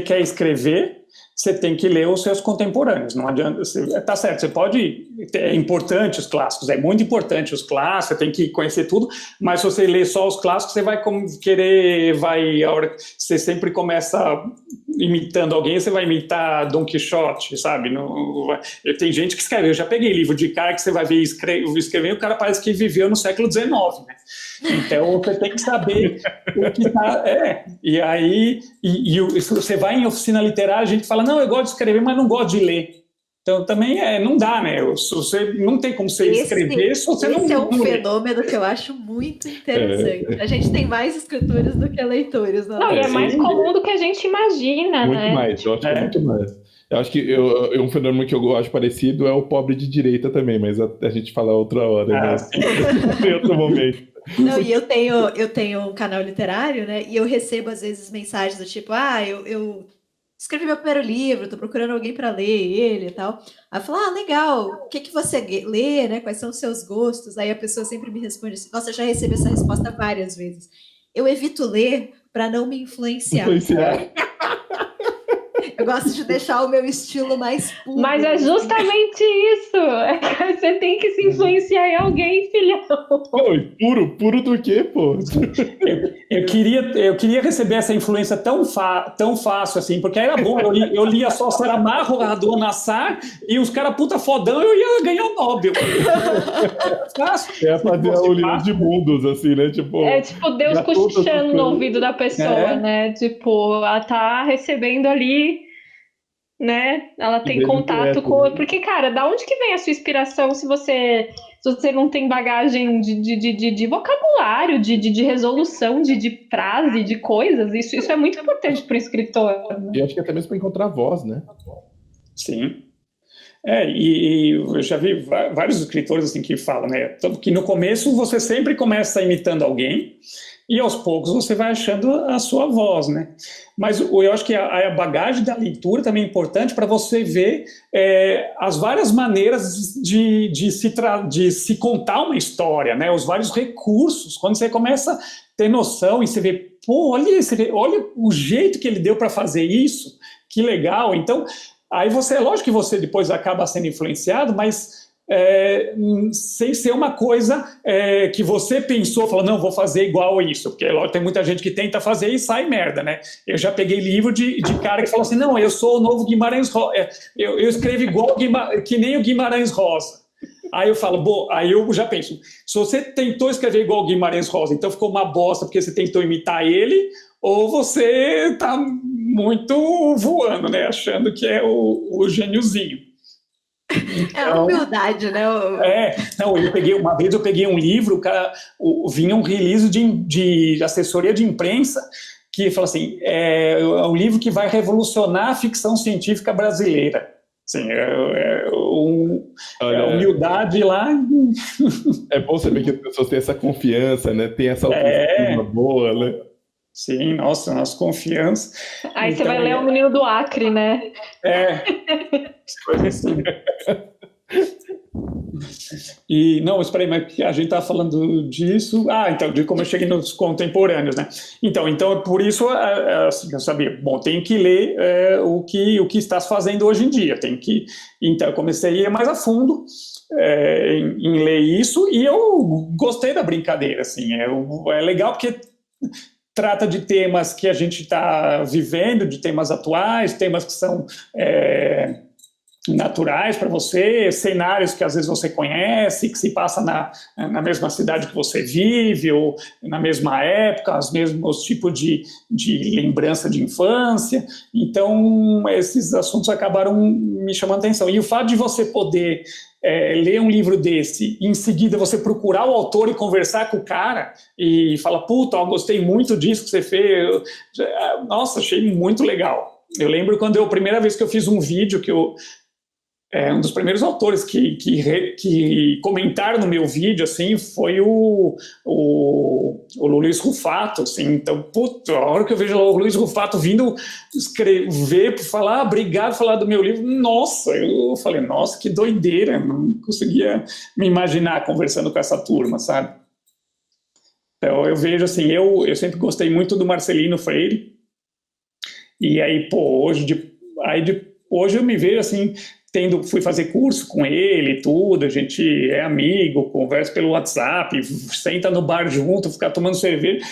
C: quer escrever, você tem que ler os seus contemporâneos. Não adianta, tá certo, você pode, é importante os clássicos, é muito importante os clássicos, você tem que conhecer tudo, mas se você ler só os clássicos, você vai a hora que você sempre começa imitando alguém, você vai imitar Dom Quixote, sabe? Tem gente que escreve, eu já peguei livro de cara que você vai ver escrever, o cara parece que viveu no século XIX, né? Então você tem que saber o que está. E aí, se você vai em oficina literária, a gente fala, não, eu gosto de escrever, mas não gosto de ler. Então também não dá, né? Você não tem como você escrever se você não.
D: Esse é um fenômeno que eu acho muito interessante. A gente tem mais escritores do que leitores.
B: Não, e é mais comum do que a gente imagina,
A: muito
B: né?
A: Mais, eu acho que é muito mais. Eu acho que um fenômeno que eu acho parecido é o pobre de direita também, mas a gente fala outra hora, né? Em outro momento.
D: Não, e eu tenho um canal literário, né? E eu recebo, às vezes, mensagens do tipo, eu escrevi meu primeiro livro, tô procurando alguém para ler ele e tal. Aí eu falo, legal, o que você lê, né? Quais são os seus gostos? Aí a pessoa sempre me responde assim, nossa, eu já recebi essa resposta várias vezes. Eu evito ler para não me influenciar. Eu gosto de deixar o meu estilo mais puro.
B: Mas é justamente isso. Você tem que se influenciar em alguém, filhão.
A: Puro do quê, pô?
C: Eu queria receber essa influência tão fácil assim, porque era bom. Eu lia só Saramago, Raduan Nassar, e os caras puta fodão, eu ia ganhar o Nobel.
A: Fácil. Fazer o livro de mundos, assim, né? Tipo
B: Deus cochichando no ouvido da pessoa, né? Tipo, ela tá recebendo ali, né? Ela tem contato com... Porque, cara, da onde que vem a sua inspiração se você não tem bagagem de vocabulário, de resolução, de frase, de coisas? Isso é muito importante para o escritor. Né?
A: E acho que até mesmo para encontrar voz, né?
C: Sim. E eu já vi vários escritores assim que falam, né? Que no começo você sempre começa imitando alguém e aos poucos você vai achando a sua voz, né? Mas eu acho que a bagagem da leitura também é importante para você ver as várias maneiras de se contar uma história, né? Os vários recursos. Quando você começa a ter noção e você vê, pô, olha o jeito que ele deu para fazer isso, que legal. Então, aí lógico que você depois acaba sendo influenciado, mas sem ser uma coisa que você pensou, falou, não, vou fazer igual a isso, porque lógico, tem muita gente que tenta fazer e sai merda, né? Eu já peguei livro de cara que falou assim, não, eu sou o novo Guimarães Rosa, eu escrevo igual que nem o Guimarães Rosa. Aí eu falo, aí eu já penso, se você tentou escrever igual o Guimarães Rosa, então ficou uma bosta porque você tentou imitar ele, ou você tá muito voando, né? Achando que é o gêniozinho.
D: É a humildade, né?
C: Não, uma vez eu peguei um livro, o cara vinha um release de assessoria de imprensa que fala assim, é um livro que vai revolucionar a ficção científica brasileira. Assim, a humildade lá.
A: É bom saber que as pessoas têm essa confiança, né? Tem essa autoestima boa, né?
C: Sim, nossa confiança.
B: Aí
C: então,
B: você vai ler O Menino do Acre, né?
C: Coisa assim. E, não, espera aí, mas a gente está falando disso. Então, de como eu cheguei nos contemporâneos, né? Então por isso, assim, eu sabia, bom, tem que ler o que estás fazendo hoje em dia. Então, eu comecei a ir mais a fundo em ler isso, e eu gostei da brincadeira, assim. É legal porque trata de temas que a gente está vivendo, de temas atuais, temas que são naturais para você, cenários que às vezes você conhece, que se passa na mesma cidade que você vive, ou na mesma época, os mesmos tipos de lembrança de infância. Então, esses assuntos acabaram me chamando a atenção. E o fato de você poder ler um livro desse e em seguida você procurar o autor e conversar com o cara e falar, puta, eu gostei muito disso que você fez. Nossa, achei muito legal. Eu lembro quando a primeira vez que eu fiz um vídeo que um dos primeiros autores que comentaram no meu vídeo, assim, foi o Luiz Rufato, assim. Então, puta, a hora que eu vejo o Luiz Rufato vindo escrever, falar, obrigado, falar do meu livro, nossa, eu falei, nossa, que doideira, não conseguia me imaginar conversando com essa turma, sabe? Então, eu vejo, assim, eu sempre gostei muito do Marcelino Freire, e aí, pô, hoje eu me vejo, assim, fui fazer curso com ele e tudo, a gente é amigo, conversa pelo WhatsApp, senta no bar junto, fica tomando cerveja.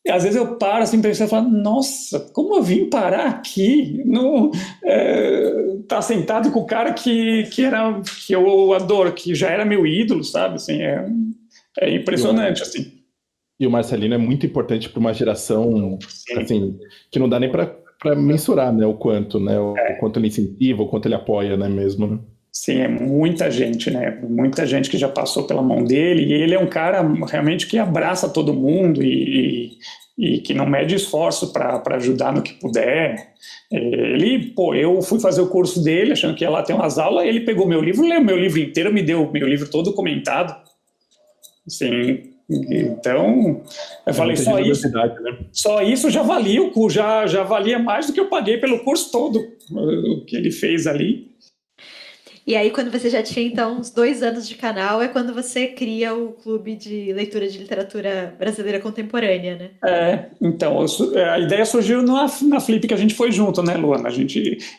C: E às vezes eu paro assim, pensando e falo, nossa, como eu vim parar aqui? Tá sentado com o cara que eu adoro, que já era meu ídolo, sabe? Assim, é impressionante, assim.
A: E o Marcelino é muito importante para uma geração, assim, que não dá nem para mensurar, né, o quanto, né, o quanto ele incentiva, o quanto ele apoia, né, mesmo, né?
C: Sim, é muita gente, né, muita gente que já passou pela mão dele, e ele é um cara realmente que abraça todo mundo e que não mede esforço para ajudar no que puder. Eu fui fazer o curso dele, achando que ia lá ter umas aulas, ele pegou meu livro, leu meu livro inteiro, me deu meu livro todo comentado, assim. Então, eu falei, só isso já valia o curso, já valia mais do que eu paguei pelo curso todo, o que ele fez ali.
D: E aí, quando você já tinha, então, uns 2 anos de canal, é quando você cria o Clube de Leitura de Literatura Brasileira Contemporânea, né?
C: Então, a ideia surgiu na Flip que a gente foi junto, né, Luana?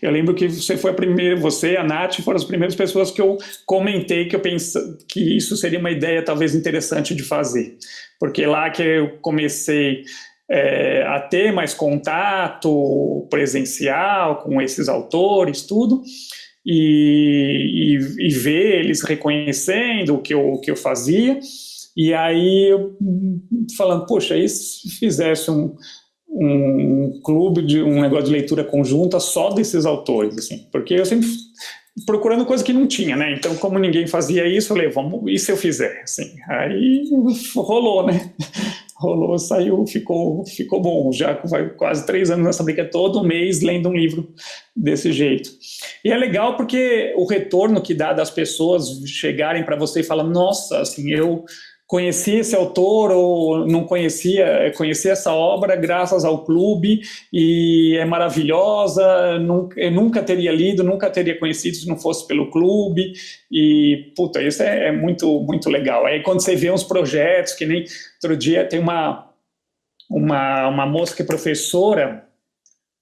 C: Eu lembro que você foi a primeira, você e a Nath foram as primeiras pessoas que eu comentei que eu pensei que isso seria uma ideia talvez interessante de fazer. Porque lá que eu comecei a ter mais contato presencial com esses autores, tudo, e ver eles reconhecendo o que eu fazia, e aí eu falando, poxa, e se fizesse um clube, um negócio de leitura conjunta só desses autores, assim, porque eu sempre procurando coisa que não tinha, né, então como ninguém fazia isso, eu falei, e se eu fizer, assim, aí rolou, né, saiu, ficou bom, já vai quase 3 anos nessa brincadeira, todo mês lendo um livro desse jeito. E é legal porque o retorno que dá das pessoas chegarem para você e falar, nossa, assim, eu conheci esse autor ou não conhecia, conheci essa obra graças ao clube e é maravilhosa, eu nunca teria lido, nunca teria conhecido se não fosse pelo clube, e puta, isso é muito, muito legal. Aí quando você vê uns projetos, que nem outro dia tem uma moça que é professora,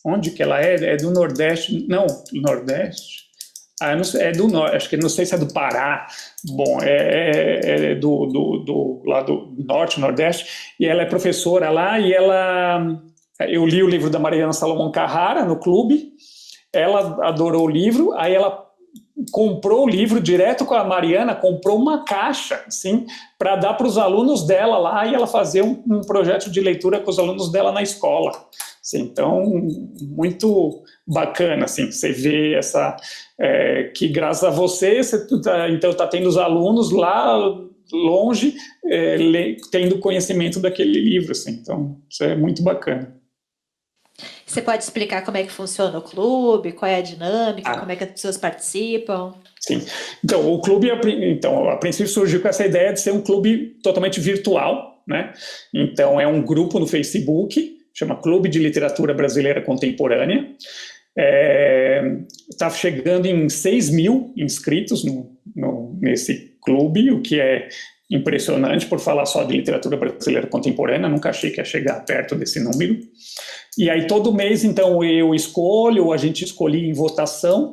C: onde que ela é? É do Nordeste, não, Nordeste? Não sei, é do Norte, acho que não sei se é do Pará, bom, é lá do Norte, Nordeste, e ela é professora lá, e eu li o livro da Mariana Salomão Carrara no clube, ela adorou o livro, aí ela comprou o livro direto com a Mariana, comprou uma caixa, assim, para dar para os alunos dela lá, e ela fazer um projeto de leitura com os alunos dela na escola. Assim, então, muito bacana, assim, você vê que graças a você então está tendo os alunos lá longe tendo conhecimento daquele livro, assim, então isso é muito bacana.
D: Você pode explicar como é que funciona o clube, qual é a dinâmica, como é que as pessoas participam?
C: Sim, então o clube, a princípio surgiu com essa ideia de ser um clube totalmente virtual, né? Então é um grupo no Facebook chama Clube de Literatura Brasileira Contemporânea. Está chegando em 6 mil inscritos nesse clube, o que é impressionante por falar só de literatura brasileira contemporânea, nunca achei que ia chegar perto desse número. E aí todo mês, então, eu escolho, ou a gente escolhe em votação,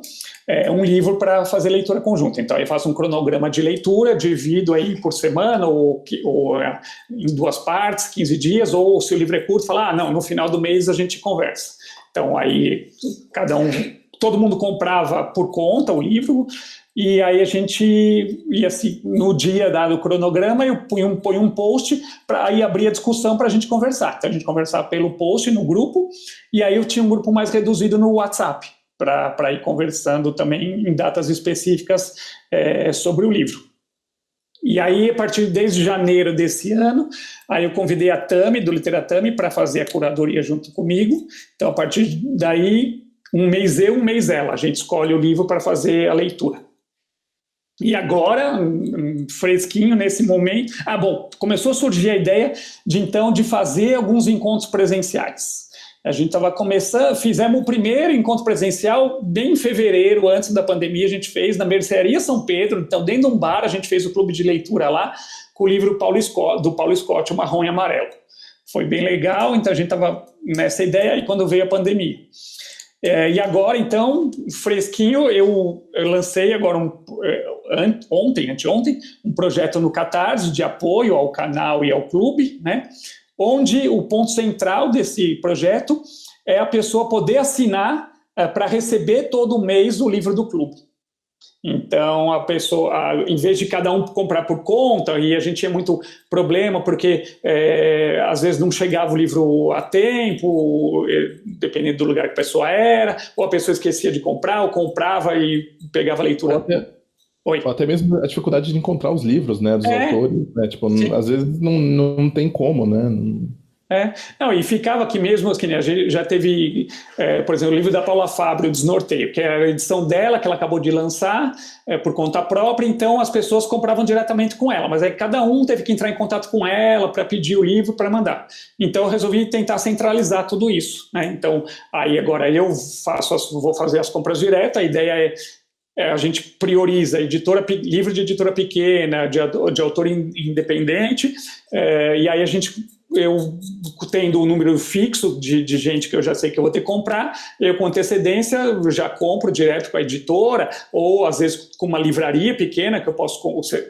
C: um livro para fazer leitura conjunta. Então, eu faço um cronograma de leitura, divido aí por semana, ou em 2 partes, 15 dias, ou se o livro é curto, fala, não, no final do mês a gente conversa. Então, aí todo mundo comprava por conta o livro, e aí a gente ia assim, no dia dado o cronograma, eu ponho um post para aí abrir a discussão para a gente conversar. Então a gente conversava pelo post no grupo, e aí eu tinha um grupo mais reduzido no WhatsApp, para ir conversando também em datas específicas sobre o livro. E aí, a partir desde janeiro desse ano, aí eu convidei a Tami, do Literatami, para fazer a curadoria junto comigo. Então, a partir daí, um mês eu, um mês ela. A gente escolhe o livro para fazer a leitura. E agora, fresquinho nesse momento... começou a surgir a ideia de fazer alguns encontros presenciais. A gente estava começando, fizemos o primeiro encontro presencial bem em fevereiro, antes da pandemia, a gente fez na Mercearia São Pedro, então dentro de um bar a gente fez o clube de leitura lá, com o livro do Paulo Scott, O Marrom e Amarelo. Foi bem legal, então a gente estava nessa ideia aí quando veio a pandemia. E agora, então, fresquinho, eu lancei agora anteontem, um projeto no Catarse de apoio ao canal e ao clube, né? Onde o ponto central desse projeto é a pessoa poder assinar para receber todo mês o livro do clube. Então, a pessoa, em vez de cada um comprar por conta, e a gente tinha muito problema, porque às vezes não chegava o livro a tempo, dependendo do lugar que a pessoa era, ou a pessoa esquecia de comprar, ou comprava e pegava a leitura.
A: Ou até mesmo a dificuldade de encontrar os livros, né, dos autores, né, tipo, às vezes não tem como, né.
C: Não, e ficava aqui mesmo, que a gente já teve, por exemplo, o livro da Paula Fábio, Desnorteio, que é a edição dela, que ela acabou de lançar por conta própria, então as pessoas compravam diretamente com ela, mas aí cada um teve que entrar em contato com ela para pedir o livro para mandar. Então eu resolvi tentar centralizar tudo isso, né? Então aí agora eu vou fazer as compras direto, a ideia a gente prioriza livro de editora pequena, de autor independente, e aí eu tendo um número fixo de gente que eu já sei que eu vou ter que comprar, eu com antecedência já compro direto com a editora, ou às vezes com uma livraria pequena, que eu posso,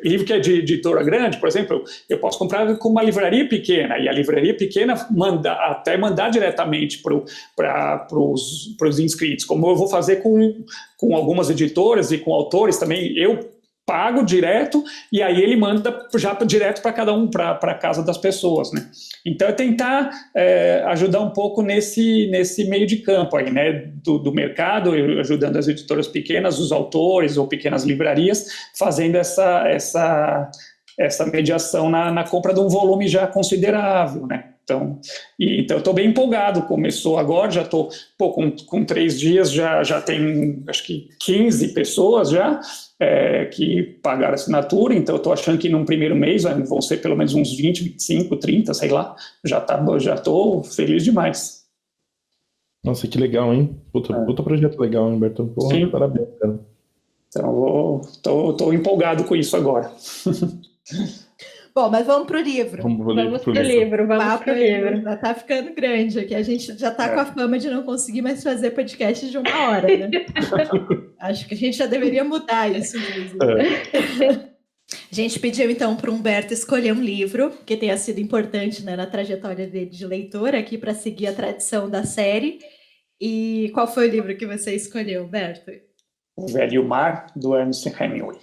C: livro que é de editora grande, por exemplo, eu posso comprar com uma livraria pequena, e a livraria pequena mandar diretamente para os inscritos, como eu vou fazer com algumas editoras e com autores também, eu pago direto, e aí ele manda já direto para cada um, para a casa das pessoas, né? Então, é tentar ajudar um pouco nesse meio de campo aí, né? Do mercado, ajudando as editoras pequenas, os autores ou pequenas livrarias, fazendo essa mediação na compra de um volume já considerável, né? Então eu estou bem empolgado, começou agora, já estou com 3 dias, já tem acho que 15 pessoas já que pagaram assinatura, então eu estou achando que num primeiro mês vão ser pelo menos uns 20, 25, 30, sei lá, já estou feliz demais.
A: Nossa, que legal, hein? Puta projeto legal, hein, Humberto? Porra, sim. Parabéns, cara.
C: Então estou empolgado com isso agora.
D: Bom, mas vamos pro livro.
B: Vamos pro livro.
D: Já tá ficando grande aqui. A gente já tá com a fama de não conseguir mais fazer podcast de 1 hora, né? Acho que a gente já deveria mudar isso mesmo. A gente pediu, então, para o Humberto escolher um livro que tenha sido importante, né, na trajetória dele de leitor aqui para seguir a tradição da série. E qual foi o livro que você escolheu, Humberto?
C: O Velho Mar, do Ernest Hemingway.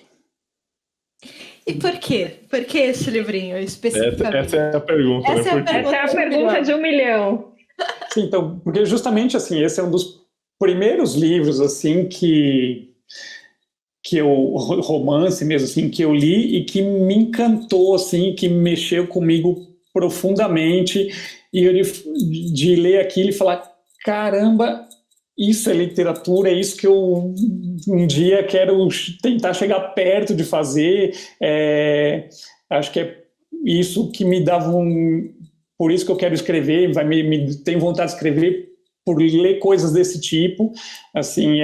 D: E por quê? Por que esse livrinho especificamente?
A: Essa é a pergunta.
B: Essa é a pergunta de 1 milhão.
C: Sim, então, porque justamente assim, esse é um dos primeiros livros assim que romance mesmo assim, que eu li e que me encantou assim, que mexeu comigo profundamente, e eu de ler aquilo e falar, caramba, isso é literatura, é isso que eu um dia quero tentar chegar perto de fazer. Acho que é isso que me dava por isso que eu quero escrever, tenho vontade de escrever por ler coisas desse tipo. Assim,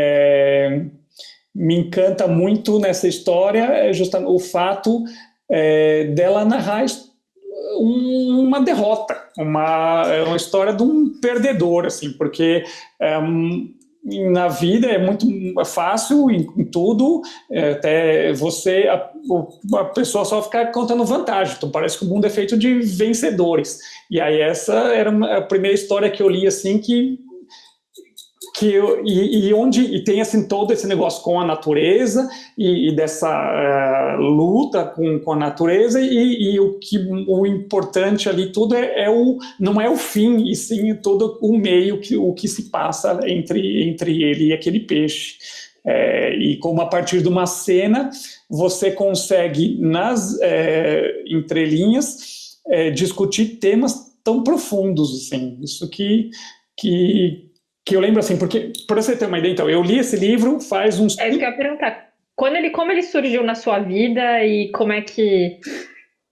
C: me encanta muito nessa história justamente o fato dela narrar uma derrota, uma história de um perdedor, assim, porque na vida é muito fácil em tudo, até a pessoa só ficar contando vantagem, então parece que o mundo é feito de vencedores. E aí essa era a primeira história que eu li, assim, onde tem assim todo esse negócio com a natureza e dessa luta com a natureza, e o importante ali tudo não é o fim, e sim todo o meio, o que se passa entre ele e aquele peixe. E como a partir de uma cena você consegue nas entrelinhas discutir temas tão profundos, assim, isso que eu lembro, assim, porque, para você ter uma ideia, então, eu li esse livro faz uns...
B: É isso que eu ia perguntar. Como ele surgiu na sua vida e como é que,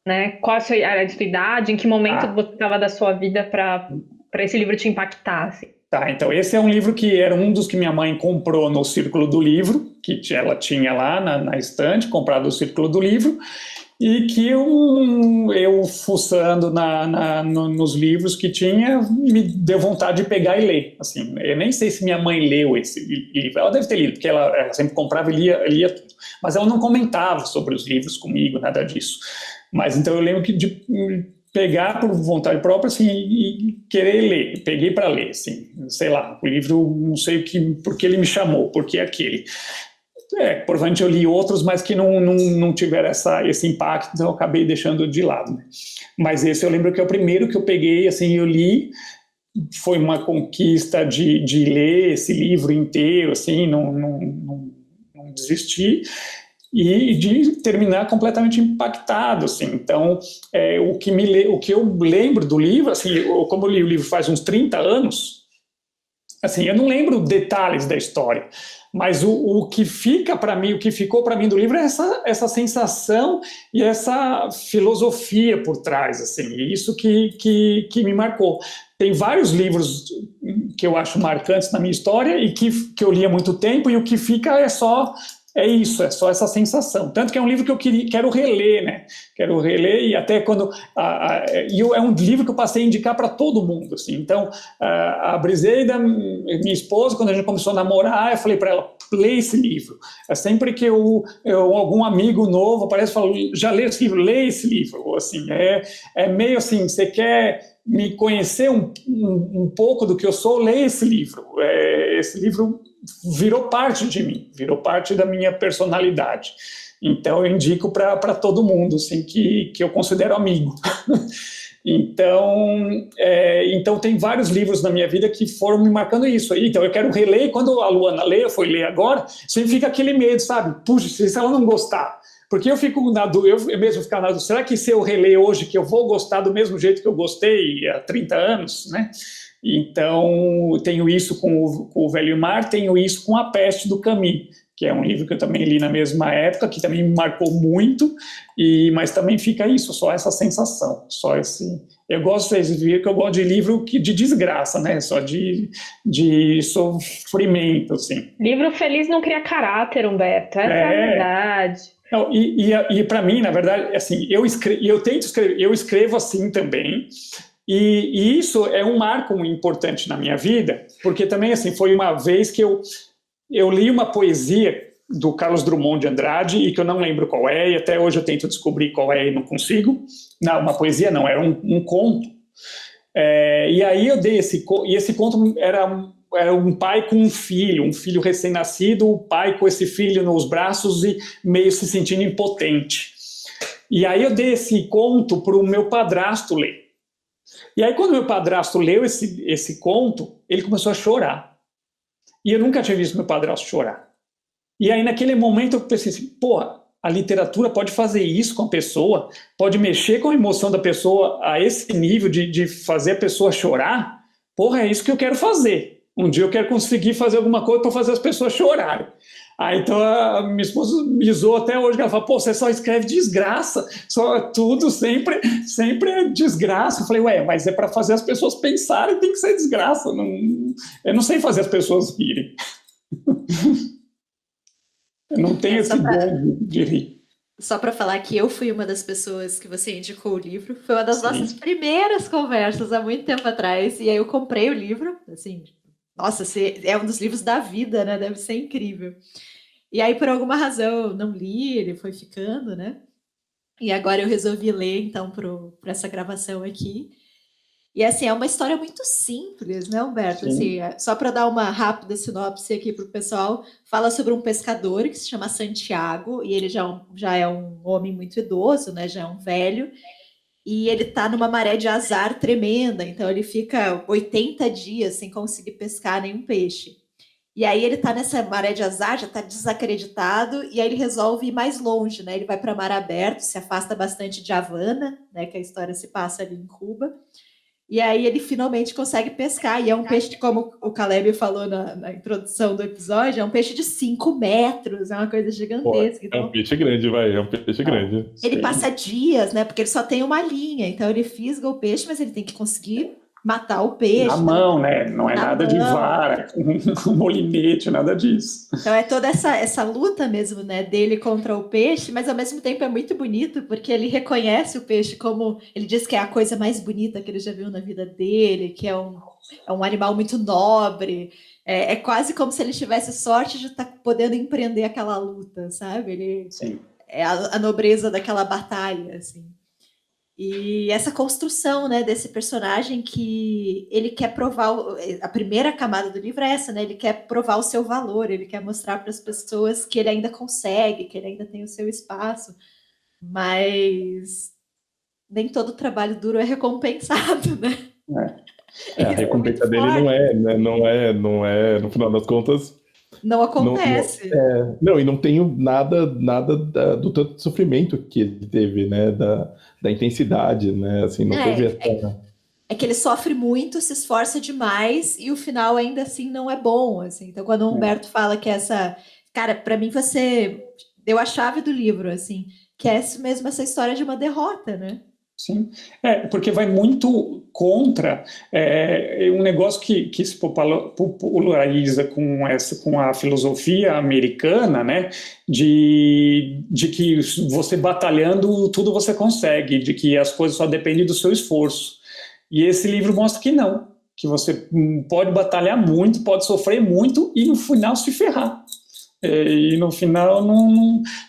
B: né, qual era a sua idade, em que momento você estava da sua vida para esse livro te impactar, assim?
C: Tá, então, esse é um livro que era um dos que minha mãe comprou no Círculo do Livro, que ela tinha lá na estante, comprado no Círculo do Livro, e que eu fuçando nos livros que tinha, me deu vontade de pegar e ler. Assim, eu nem sei se minha mãe leu esse livro, ela deve ter lido, porque ela sempre comprava e lia tudo, mas ela não comentava sobre os livros comigo, nada disso. Mas então eu lembro de pegar por vontade própria, assim, e querer ler, peguei para ler, assim, sei lá, o livro, não sei por que ele me chamou, por que aquele. Provavelmente eu li outros, mas que não tiveram esse impacto, então eu acabei deixando de lado, né? Mas esse eu lembro que é o primeiro que eu peguei, assim, eu li, foi uma conquista de ler esse livro inteiro, assim, não desisti, e de terminar completamente impactado, assim. Então, o que eu lembro do livro, assim, como eu li o livro faz uns 30 anos, assim, eu não lembro detalhes da história, mas o que ficou para mim do livro é essa sensação e essa filosofia por trás, assim, e isso que me marcou. Tem vários livros que eu acho marcantes na minha história e que eu li há muito tempo, e o que fica é só essa sensação. Tanto que é um livro que eu quero reler, né? Quero reler, e até quando... é um livro que eu passei a indicar para todo mundo, assim. Então, a Briseida, minha esposa, quando a gente começou a namorar, eu falei para ela, lê esse livro. Sempre que algum amigo novo aparece e fala, já lê esse livro? Lê esse livro. Assim, meio assim, você quer me conhecer um pouco do que eu sou, lê esse livro. Esse livro virou parte de mim, virou parte da minha personalidade. Então eu indico para todo mundo, assim, que eu considero amigo. Então tem vários livros na minha vida que foram me marcando isso. Então eu quero reler, e quando a Luana lê, eu fui ler agora, sempre fica aquele medo, sabe? Puxa, se ela não gostar. Porque eu mesmo ficar na dúvida, será que se eu reler hoje que eu vou gostar do mesmo jeito que eu gostei há 30 anos, né? Então, tenho isso com o Velho Mar, tenho isso com A Peste do Camus, que é um livro que eu também li na mesma época, que também me marcou muito, mas também fica isso, só essa sensação, só esse... Eu gosto, vocês viram que eu gosto de livro de desgraça, né? Só de sofrimento, assim.
B: Livro feliz não cria caráter, Humberto, essa é a verdade.
C: Não, e para mim, na verdade, assim, eu tento escrever, eu escrevo assim também, e isso é um marco importante na minha vida, porque também, assim, foi uma vez que eu li uma poesia do Carlos Drummond de Andrade, e que eu não lembro qual é, e até hoje eu tento descobrir qual é e não consigo. Não, uma poesia não, era um conto. E aí eu dei esse conto, era um pai com um filho recém-nascido, o pai com esse filho nos braços e meio se sentindo impotente. E aí eu dei esse conto para o meu padrasto ler. E aí quando meu padrasto leu esse conto, ele começou a chorar. E eu nunca tinha visto meu padrasto chorar. E aí naquele momento eu pensei assim, porra, a literatura pode fazer isso com a pessoa, pode mexer com a emoção da pessoa a esse nível de fazer a pessoa chorar. Porra, é isso que eu quero fazer. Um dia eu quero conseguir fazer alguma coisa para fazer as pessoas chorarem. Aí então a minha esposa me zoou até hoje, ela fala, pô, você só escreve desgraça, só tudo sempre é desgraça. Eu falei, ué, mas é para fazer as pessoas pensarem, tem que ser desgraça. Não, eu não sei fazer as pessoas rirem. Eu não tenho esse dom de rir.
D: Só para falar que eu fui uma das pessoas que você indicou o livro, foi uma das nossas primeiras conversas há muito tempo atrás, e aí eu comprei o livro, assim, nossa, é um dos livros da vida, né? Deve ser incrível. E aí, por alguma razão, eu não li, ele foi ficando, né? E agora eu resolvi ler, então, para essa gravação aqui. E assim, é uma história muito simples, né, Humberto? Assim, só para dar uma rápida sinopse aqui para o pessoal, fala sobre um pescador que se chama Santiago, e ele já é um homem muito idoso, né? Já é um velho, e ele está numa maré de azar tremenda, então ele fica 80 dias sem conseguir pescar nenhum peixe. E aí ele está nessa maré de azar, já está desacreditado, e aí ele resolve ir mais longe, né? Ele vai para mar aberto, se afasta bastante de Havana, né? Que a história se passa ali em Cuba. E aí ele finalmente consegue pescar, e é um peixe, como o Caleb falou na introdução do episódio, é um peixe de 5 metros, é uma coisa gigantesca.
A: Então, é um peixe grande, é um peixe grande.
D: Ele passa dias, né, porque ele só tem uma linha, então ele fisga o peixe, mas ele tem que conseguir matar o peixe.
C: Na mão, né? Não é nada de vara, com molinete, nada disso.
D: Então é toda essa luta mesmo, né, dele contra o peixe, mas ao mesmo tempo é muito bonito, porque ele reconhece o peixe como... Ele diz que é a coisa mais bonita que ele já viu na vida dele, que é um animal muito nobre. É quase como se ele tivesse sorte de estar podendo empreender aquela luta, sabe?
C: Sim.
D: É a nobreza daquela batalha, assim. E essa construção, né, desse personagem que ele quer provar, a primeira camada do livro é essa, né, ele quer provar o seu valor, ele quer mostrar para as pessoas que ele ainda consegue, que ele ainda tem o seu espaço, mas nem todo trabalho duro é recompensado, né?
A: A recompensa dele não é, no final das contas...
D: Não acontece.
A: Não, e não tenho nada do tanto de sofrimento que ele teve, né? Da intensidade, né? Assim, não teve essa...
D: É que ele sofre muito, se esforça demais e o final ainda assim não é bom, assim. Então, quando o Humberto fala que essa... Cara, para mim você deu a chave do livro, assim, que é mesmo essa história de uma derrota, né?
C: Sim, porque vai muito contra um negócio que se populariza com a filosofia americana, né, de que você batalhando tudo você consegue, de que as coisas só dependem do seu esforço. E esse livro mostra que não, que você pode batalhar muito, pode sofrer muito e no final se ferrar. E no final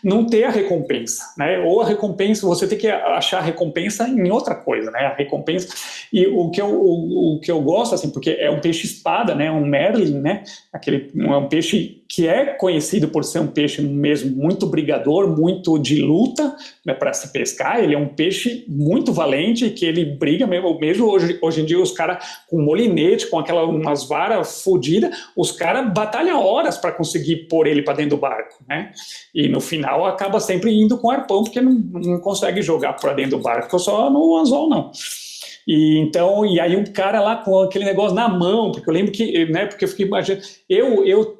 C: não ter a recompensa, né? Ou a recompensa, você tem que achar a recompensa em outra coisa, né? A recompensa, e o que eu gosto, assim, porque é um peixe espada, né? Um Merlin, né? É um peixe que é conhecido por ser um peixe mesmo muito brigador, muito de luta, né, para se pescar. Ele é um peixe muito valente, que ele briga mesmo hoje em dia os caras com molinete, com umas varas fodidas, os caras batalham horas para conseguir pôr ele para dentro do barco, né? E no final acaba sempre indo com arpão, porque não consegue jogar para dentro do barco, só no anzol não. E aí um cara lá com aquele negócio na mão, porque eu lembro que, né, porque eu fiquei imaginando, eu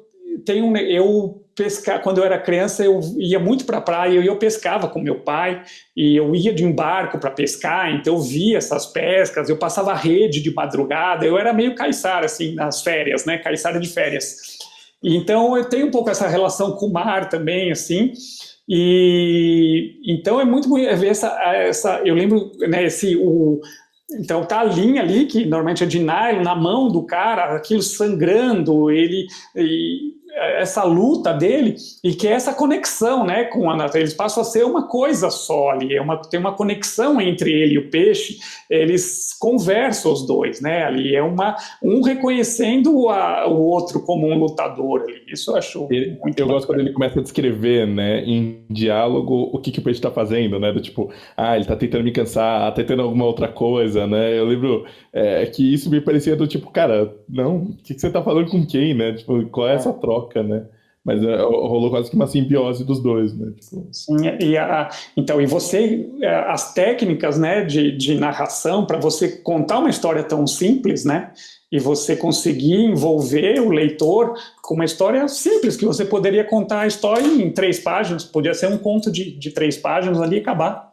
C: pescar, quando eu era criança eu ia muito para a praia e eu pescava com meu pai e eu ia de um barco para pescar, então eu via essas pescas, eu passava rede de madrugada, eu era meio caiçara assim nas férias, né, caiçara de férias. E então eu tenho um pouco essa relação com o mar também, assim, e então é muito bonito ver essa eu lembro, né, então tá a linha ali, que normalmente é de nylon, na mão do cara, aquilo sangrando, essa luta dele, e que é essa conexão, né, com a natureza. Eles passam a ser uma coisa só ali, tem uma conexão entre ele e o peixe, eles conversam os dois, né, ali é um reconhecendo o outro como um lutador ali. Isso eu acho muito
A: Eu gosto quando ele começa a descrever, né, em diálogo, o que o peixe tá fazendo, né, do tipo, ele tá tentando me cansar, tá tentando alguma outra coisa, né, eu lembro que isso me parecia do tipo, cara, não, o que você tá falando com quem, né, tipo, qual é essa troca, né? Mas rolou quase que uma simbiose dos dois, né? Tipo...
C: Sim, então, e você, as técnicas, né, de narração, para você contar uma história tão simples, né? e você conseguir envolver o leitor com uma história simples, que você poderia contar a história em 3 páginas, podia ser um conto de 3 páginas ali e acabar.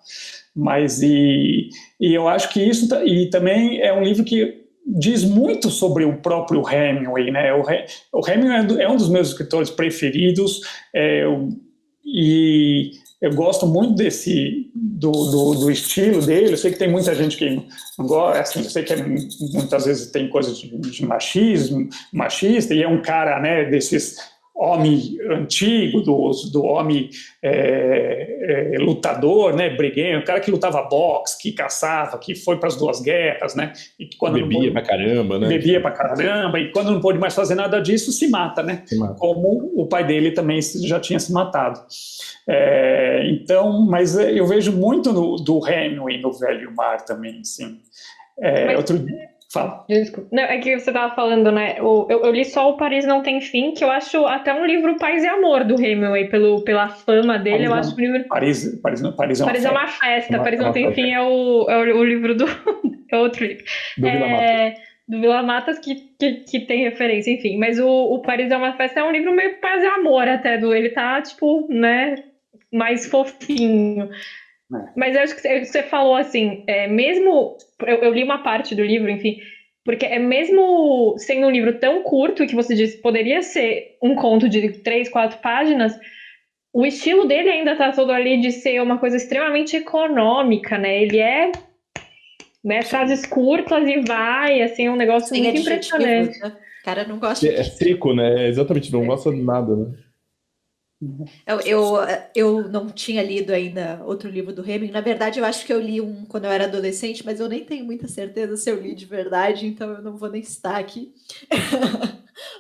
C: Mas, e eu acho que isso, e também é um livro que diz muito sobre o próprio Hemingway, né? O Hemingway é um dos meus escritores preferidos, e eu gosto muito do estilo dele. Eu sei que tem muita gente que não gosta, assim, eu sei que muitas vezes tem coisas de machista, e é um cara, né, desses homem antigo, do homem lutador, né, briguento, um cara que lutava boxe, que caçava, que foi para as 2 guerras, né, e que quando
A: bebia pra caramba, né?
C: Bebia pra caramba, e quando não pôde mais fazer nada disso, se mata, né? Se mata. Como o pai dele também já tinha se matado. Então, mas eu vejo muito do Hemingway no Velho Mar também, sim. Fala.
B: Desculpa. Não, é que você estava falando, né? Eu li só O Paris Não Tem Fim, que eu acho até um livro Paz e Amor do Hemingway, pela fama dele.
C: Paris,
B: eu acho que o livro.
C: Paris é uma
B: festa. Paris Não Tem Fim é o livro do. É outro livro.
A: Do Vila Matas.
B: Do Vila Matas, que tem referência, enfim. Mas o Paris é uma Festa é um livro meio Paz e Amor até. Ele tá, tipo, né? Mais fofinho. Mas eu acho que você falou assim, mesmo eu li uma parte do livro, enfim, porque mesmo sendo um livro tão curto que você disse poderia ser um conto de 3, 4 páginas, o estilo dele ainda tá todo ali de ser uma coisa extremamente econômica, né? Ele né, frases curtas e vai, assim, é um negócio muito impressionante.
D: Né? O cara não gosta
A: É seco, né? Exatamente, não gosta de nada, né?
D: Eu não tinha lido ainda outro livro do Hemingway. Na verdade, eu acho que eu li um quando eu era adolescente, mas eu nem tenho muita certeza se eu li de verdade, então eu não vou nem citar aqui.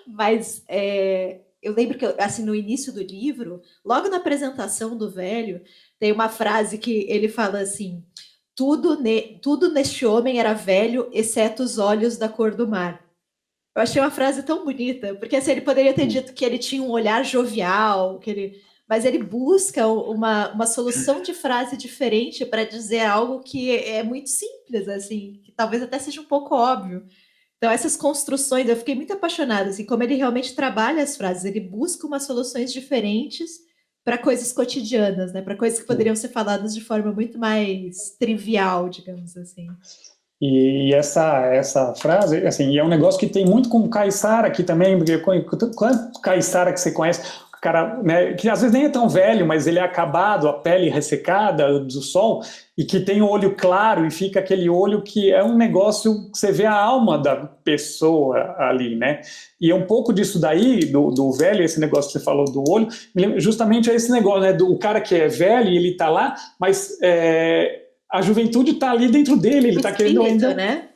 D: Mas eu lembro que, assim, no início do livro, logo na apresentação do velho, tem uma frase que ele fala assim: tudo neste homem era velho, exceto os olhos da cor do mar. Eu achei uma frase tão bonita, porque assim, ele poderia ter dito que ele tinha um olhar jovial, mas ele busca uma solução de frase diferente para dizer algo que é muito simples, assim, que talvez até seja um pouco óbvio. Então, essas construções, eu fiquei muito apaixonada, assim, como ele realmente trabalha as frases, ele busca umas soluções diferentes para coisas cotidianas, né? Para coisas que poderiam ser faladas de forma muito mais trivial, digamos assim.
C: E essa frase, assim, é um negócio que tem muito com o Caissara aqui também, porque quanto Caissara que você conhece, o cara, né, que às vezes nem é tão velho, mas ele é acabado, a pele ressecada do sol, e que tem o olho claro, e fica aquele olho que é um negócio que você vê a alma da pessoa ali, né? E é um pouco disso daí, do velho, esse negócio que você falou do olho, justamente é esse negócio, né, do cara que é velho e ele tá lá, mas a juventude está ali dentro dele, ele está querendo ainda,
D: né?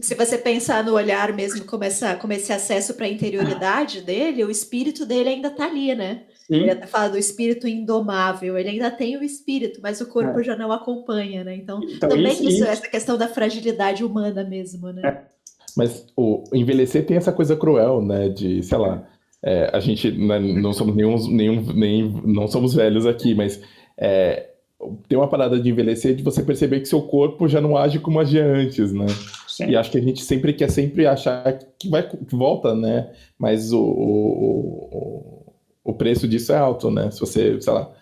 D: Se você pensar no olhar mesmo como esse acesso para a interioridade dele, o espírito dele ainda está ali, né? Sim. Ele até fala do espírito indomável, ele ainda tem o espírito, mas o corpo já não acompanha, né? Então também essa questão da fragilidade humana mesmo, né?
A: Mas o envelhecer tem essa coisa cruel, né? De, sei lá, a gente não somos não somos velhos aqui, mas tem uma parada de envelhecer, de você perceber que seu corpo já não age como agia antes, né? Sim. E acho que a gente quer sempre achar que volta, né? Mas o preço disso é alto, né? Se você, sei lá,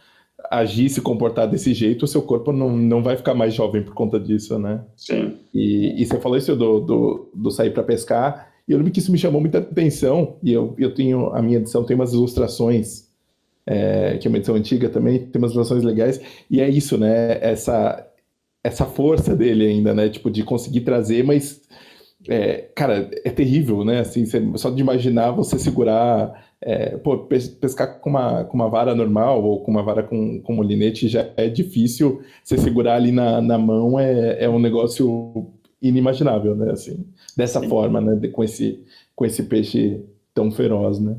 A: agir, se comportar desse jeito, o seu corpo não vai ficar mais jovem por conta disso, né?
C: Sim.
A: E você falou isso do sair para pescar, e eu lembro que isso me chamou muita atenção, e eu tenho, a minha edição tem umas ilustrações, que é uma edição antiga também, tem umas ilustrações legais, e é isso, né, essa força dele ainda, né, tipo, de conseguir trazer, mas, cara, é terrível, né, assim, só de imaginar você segurar, pescar com uma vara normal, ou com uma vara com molinete, já é difícil, você segurar ali na mão é um negócio inimaginável, né, assim, dessa forma, né, com esse peixe tão feroz, né.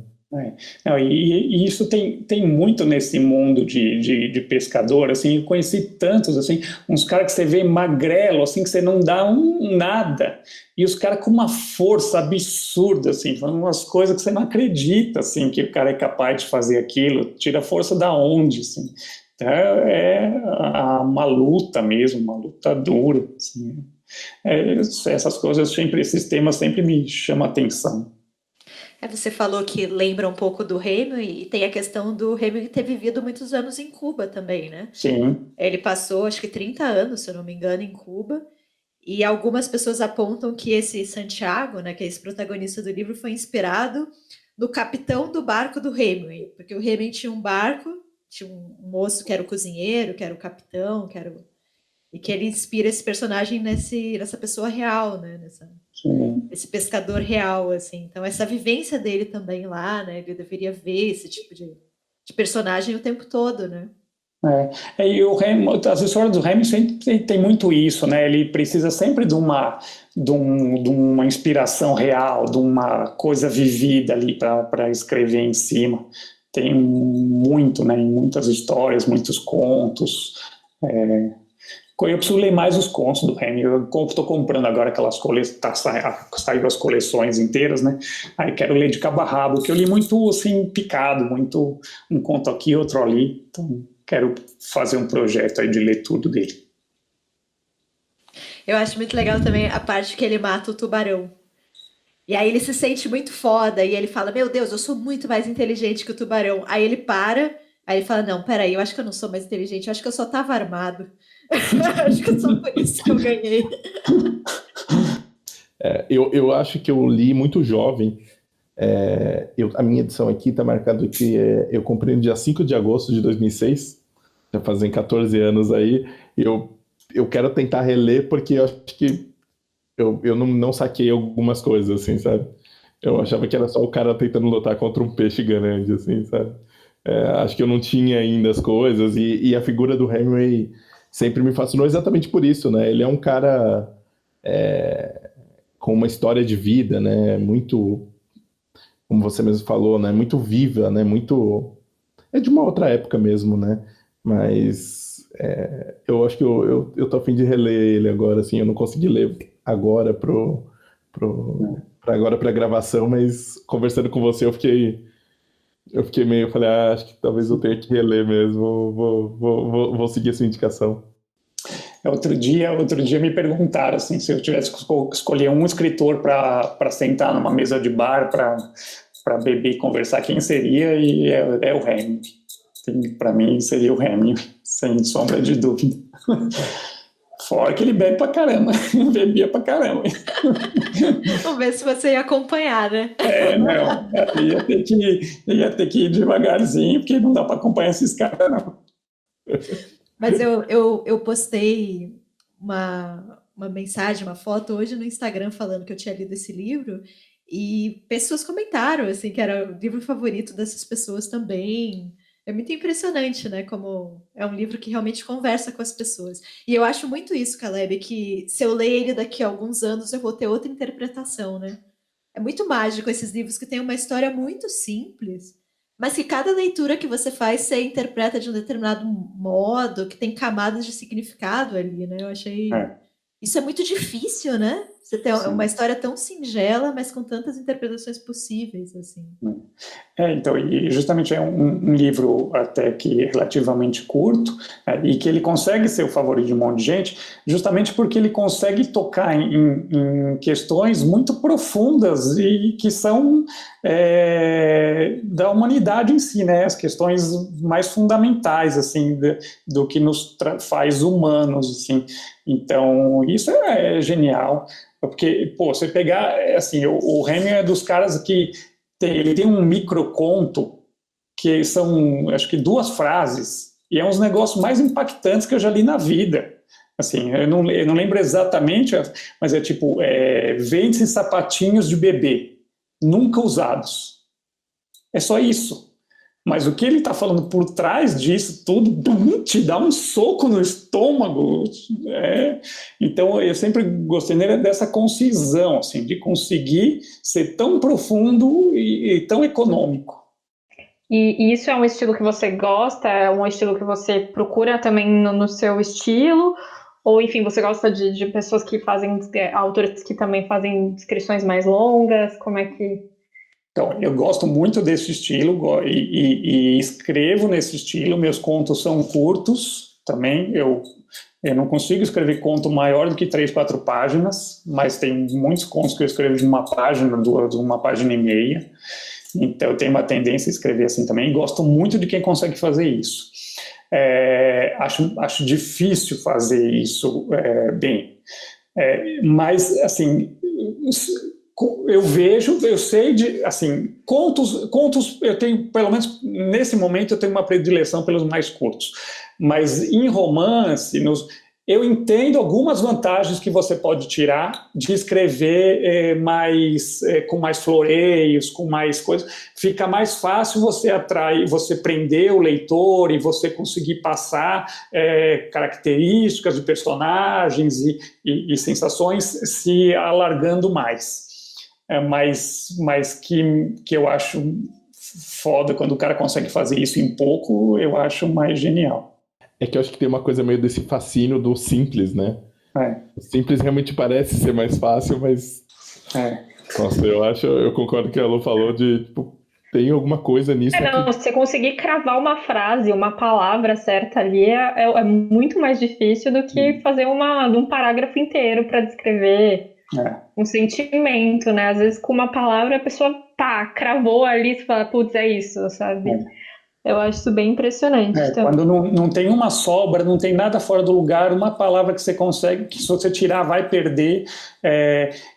C: Não, e isso tem muito nesse mundo de pescador, assim, eu conheci tantos, assim, uns caras que você vê magrelo, assim, que você não dá nada, e os caras com uma força absurda, assim, falando umas coisas que você não acredita, assim, que o cara é capaz de fazer aquilo, tira a força da onde, assim, então, uma luta mesmo, uma luta dura, assim. Essas coisas sempre, esses temas sempre me chamam a atenção.
D: Você falou que lembra um pouco do Hemingway, e tem a questão do Hemingway ter vivido muitos anos em Cuba também, né?
C: Sim.
D: Ele passou, acho que 30 anos, se eu não me engano, em Cuba, e algumas pessoas apontam que esse Santiago, né, que é esse protagonista do livro, foi inspirado no capitão do barco do Hemingway, porque o Hemingway tinha um barco, tinha um moço que era o cozinheiro, que era o capitão, e que ele inspira esse personagem nessa pessoa real, né? Esse pescador real, assim. Então, essa vivência dele também lá, né? Ele deveria ver esse tipo de personagem o tempo todo, né?
C: E as histórias do Hemingway sempre tem muito isso, né? Ele precisa sempre de uma inspiração real, de uma coisa vivida ali para escrever em cima. Tem muito, né? Muitas histórias, muitos contos. Eu preciso ler mais os contos do Hemingway. Eu estou comprando agora aquelas saiu as coleções inteiras, né? Aí quero ler de cabo a rabo, porque eu li muito assim, picado, muito um conto aqui, outro ali. Então, quero fazer um projeto aí de ler tudo dele.
D: Eu acho muito legal também a parte que ele mata o tubarão. E aí ele se sente muito foda, e ele fala, meu Deus, eu sou muito mais inteligente que o tubarão. Aí ele para, aí ele fala, não, peraí, eu acho que eu não sou mais inteligente, eu acho que eu só tava armado. Acho que só por isso que eu ganhei.
A: Eu acho que eu li muito jovem. A minha edição aqui está marcado que eu comprei no dia 5 de agosto de 2006, já fazem 14 anos aí. Eu quero tentar reler porque eu acho que eu não saquei algumas coisas, assim, sabe? Eu achava que era só o cara tentando lutar contra um peixe grande, assim, sabe? Acho que eu não tinha ainda as coisas, e a figura do Hemingway sempre me fascinou exatamente por isso, né? Ele é um cara com uma história de vida, né? Muito, como você mesmo falou, né? Muito viva, né? Muito... É de uma outra época mesmo, né? Mas eu acho que eu tô a fim de reler ele agora, assim. Eu não consegui ler agora pra gravação, mas conversando com você eu fiquei meio, eu falei, acho que talvez eu tenha que reler mesmo, vou seguir essa indicação.
C: Outro dia me perguntaram assim, se eu tivesse que escolher um escritor para sentar numa mesa de bar para beber e conversar, quem seria? E é o Hemingway. Para mim seria o Hemingway, sem sombra de dúvida. Fora que ele bebe pra caramba, bebia pra caramba.
D: Vamos ver se você ia acompanhar, né?
C: Não, ia ter que ir devagarzinho, porque não dá para acompanhar esses caras, não.
D: Mas eu postei uma mensagem, uma foto hoje no Instagram falando que eu tinha lido esse livro, e pessoas comentaram assim, que era o livro favorito dessas pessoas também. É muito impressionante, né? Como é um livro que realmente conversa com as pessoas. E eu acho muito isso, Caleb, que se eu ler ele daqui a alguns anos, eu vou ter outra interpretação, né? É muito mágico esses livros que têm uma história muito simples, mas que cada leitura que você faz, você interpreta de um determinado modo, que tem camadas de significado ali, né? Eu achei... Isso é muito difícil, né? Você tem uma história tão singela, mas com tantas interpretações possíveis, assim.
C: Então, e justamente é um livro até que relativamente curto, e que ele consegue ser o favorito de um monte de gente, justamente porque ele consegue tocar em questões muito profundas e que são da humanidade em si, né? As questões mais fundamentais, assim, do que nos faz humanos, assim. Então, isso é genial. Porque, você pegar, assim, o Hemingway é dos caras que ele tem um microconto que são, acho que 2 frases, e é um dos negócios mais impactantes que eu já li na vida. Assim, eu não lembro exatamente, mas é tipo, vende-se sapatinhos de bebê, nunca usados. É só isso. Mas o que ele está falando por trás disso tudo te dá um soco no estômago. Então, eu sempre gostei dessa concisão, assim, de conseguir ser tão profundo e tão econômico.
B: E isso é um estilo que você gosta? É um estilo que você procura também no seu estilo? Ou, enfim, você gosta de pessoas que fazem, autores que também fazem descrições mais longas? Como é que...
C: Então, eu gosto muito desse estilo e escrevo nesse estilo. Meus contos são curtos também. Eu não consigo escrever conto maior do que 3, 4 páginas, mas tem muitos contos que eu escrevo de uma página, de uma página e meia. Então, eu tenho uma tendência a escrever assim também. Gosto muito de quem consegue fazer isso. Acho difícil fazer isso bem. Mas, assim, eu sei de, assim, contos, eu tenho, pelo menos nesse momento, eu tenho uma predileção pelos mais curtos. Mas em romance, eu entendo algumas vantagens que você pode tirar de escrever com mais floreios, com mais coisas. Fica mais fácil você prender o leitor e você conseguir passar características de personagens e sensações se alargando mais. Mas que eu acho foda quando o cara consegue fazer isso em pouco, eu acho mais genial.
A: É que eu acho que tem uma coisa meio desse fascínio do simples, né? O simples realmente parece ser mais fácil, mas... Nossa, eu concordo com o que a Lu falou de, tipo, tem alguma coisa nisso.
B: Você conseguir cravar uma frase, uma palavra certa ali é muito mais difícil do que fazer um parágrafo inteiro para descrever um sentimento, né? Às vezes com uma palavra a pessoa, cravou ali e fala, putz, é isso, sabe? Eu acho isso bem impressionante.
C: Quando não tem uma sobra, não tem nada fora do lugar, uma palavra que você consegue, que se você tirar vai perder,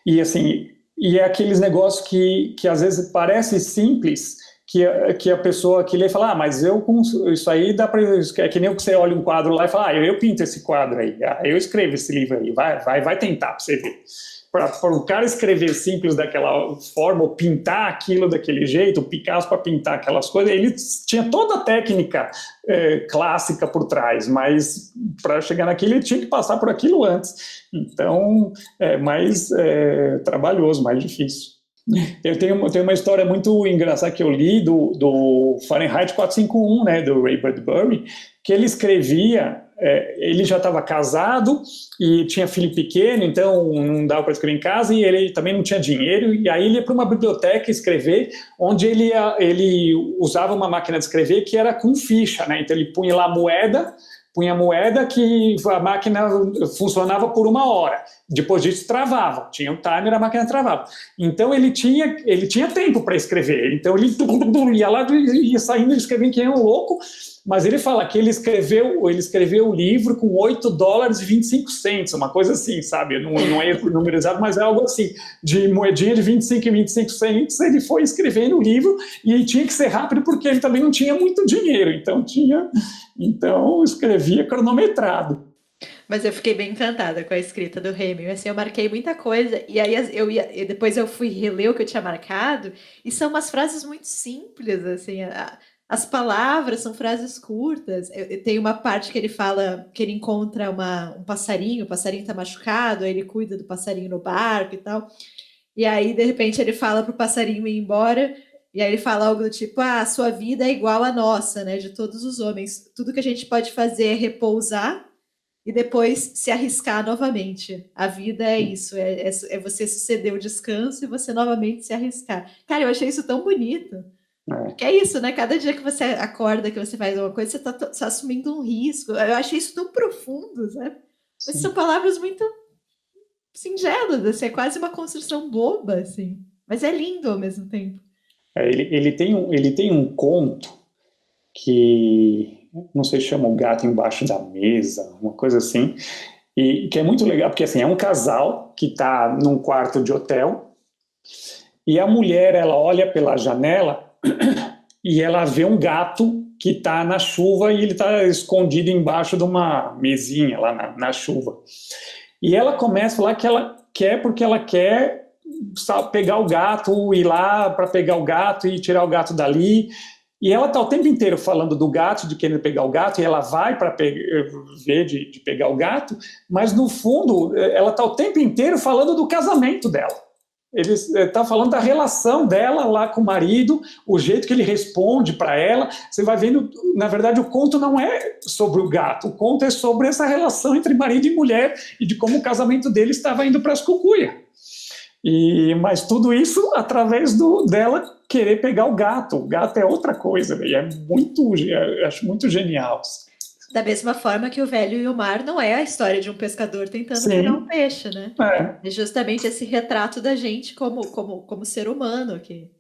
C: e assim, e é aqueles negócios que às vezes parece simples, que a pessoa que lê fala, mas isso aí dá para... É que nem o que você olha um quadro lá e fala, eu pinto esse quadro aí, eu escrevo esse livro aí, vai tentar para você ver. Para o cara escrever simples daquela forma, ou pintar aquilo daquele jeito, o Picasso para pintar aquelas coisas, ele tinha toda a técnica clássica por trás, mas para chegar naquilo ele tinha que passar por aquilo antes. Então, é mais trabalhoso, mais difícil. Eu tenho uma história muito engraçada que eu li do Fahrenheit 451, né, do Ray Bradbury, que ele escrevia... ele já estava casado e tinha filho pequeno, então não dava para escrever em casa, e ele também não tinha dinheiro, e aí ele ia para uma biblioteca escrever, onde ele usava uma máquina de escrever que era com ficha, né? Então ele punha lá moeda que a máquina funcionava por 1 hora. Depois disso travava, tinha um timer, a máquina travava. Então ele tinha tempo para escrever, então ele ia lá e ia saindo, escrevendo que nem um louco. Mas ele fala que ele escreveu o livro com $8,25, uma coisa assim, sabe? Não é número exato, mas é algo assim, de moedinha de 25 e 25 cents, ele foi escrevendo o livro e tinha que ser rápido porque ele também não tinha muito dinheiro, então escrevia cronometrado.
D: Mas eu fiquei bem encantada com a escrita do Hemingway, assim, eu marquei muita coisa, e aí depois eu fui reler o que eu tinha marcado, e são umas frases muito simples, assim, as palavras são frases curtas. Tem uma parte que ele fala que ele encontra um passarinho, o passarinho está machucado, aí ele cuida do passarinho no barco e tal. E aí, de repente, ele fala para o passarinho ir embora, e aí ele fala algo do tipo, a sua vida é igual à nossa, né, de todos os homens. Tudo que a gente pode fazer é repousar e depois se arriscar novamente. A vida é isso, é você suceder o descanso e você novamente se arriscar. Cara, eu achei isso tão bonito. Que é isso, né? Cada dia que você acorda, que você faz alguma coisa, você está assumindo um risco. Eu achei isso tão profundo, sabe? Mas são palavras muito singelas, assim, é quase uma construção boba, assim. Mas é lindo ao mesmo tempo.
C: Ele tem um conto que, não sei se chama O Gato Embaixo da Mesa, uma coisa assim, e que é muito legal, porque assim, é um casal que está num quarto de hotel, e a mulher, ela olha pela janela e ela vê um gato que está na chuva e ele está escondido embaixo de uma mesinha lá na chuva. E ela começa a falar que ela quer porque ela quer pegar o gato, ir lá para pegar o gato e tirar o gato dali. E ela está o tempo inteiro falando do gato, de querer pegar o gato, e ela vai para ver de pegar o gato, mas no fundo ela está o tempo inteiro falando do casamento dela. Ele está falando da relação dela lá com o marido, o jeito que ele responde para ela. Você vai vendo, na verdade, o conto não é sobre o gato, o conto é sobre essa relação entre marido e mulher e de como o casamento dele estava indo para as cucuia. Mas tudo isso através dela querer pegar o gato. O gato é outra coisa, e eu acho muito genial.
D: Da mesma forma que O Velho e o Mar não é a história de um pescador tentando pegar um peixe, né? É justamente esse retrato da gente como ser humano, que,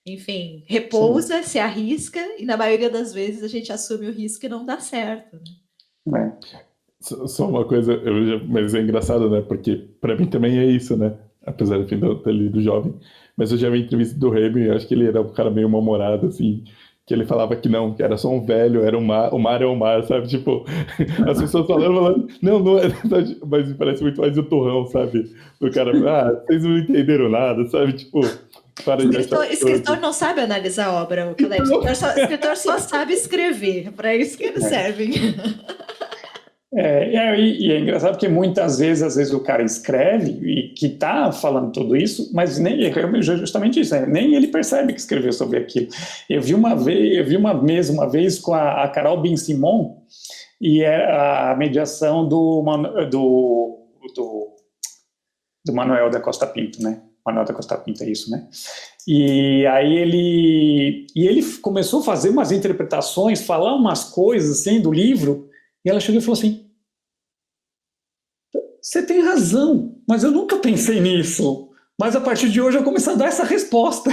D: enfim, repousa, se arrisca, e na maioria das vezes a gente assume o risco e não dá certo, né?
A: Só uma coisa, mas é engraçado, né? Porque pra mim também é isso, né? Apesar de eu ter lido jovem. Mas eu já vi a entrevista do Remy, eu acho que ele era um cara meio mal-humorado, assim, que ele falava que não, que era só um velho, era o mar é o mar, sabe? Tipo, as pessoas falando, não é, mas parece muito mais o turrão, sabe? O cara, vocês não entenderam nada, sabe? Tipo,
D: escritor não sabe analisar a obra, o Caleb. Escritor só sabe escrever, para isso que eles servem.
C: E é engraçado porque muitas vezes o cara escreve e que está falando tudo isso, mas nem justamente isso, nem ele percebe que escreveu sobre aquilo. Eu vi uma vez com a Carol Ben-Simon, e é a mediação do Manuel da Costa Pinto, né? Manuel da Costa Pinto, é isso, né? E aí ele começou a fazer umas interpretações, falar umas coisas assim do livro. E ela chegou e falou assim, você tem razão, mas eu nunca pensei nisso. Mas a partir de hoje eu comecei a dar essa resposta.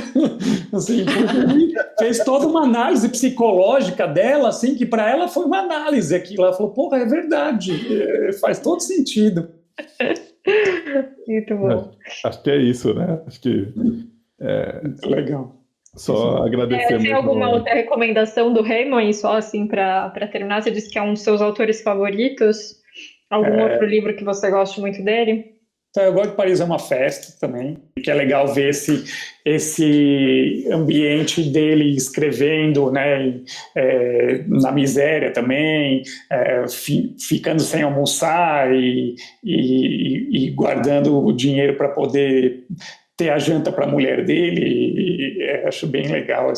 C: Assim, ele fez toda uma análise psicológica dela, assim, que para ela foi uma análise aquilo. Ela falou, porra, é verdade, faz todo sentido.
B: Muito bom.
A: Acho que é isso, né? Acho que
C: muito legal.
A: Só agradecer.
B: Tem alguma outra recomendação do Raymond, só assim, para terminar? Você disse que é um dos seus autores favoritos. Algum outro livro que você goste muito dele?
C: Então, eu gosto de Paris é uma Festa também, que é legal ver esse ambiente dele escrevendo, né, na miséria também, ficando sem almoçar e guardando o dinheiro para poder ter a janta para a mulher dele. Acho bem legal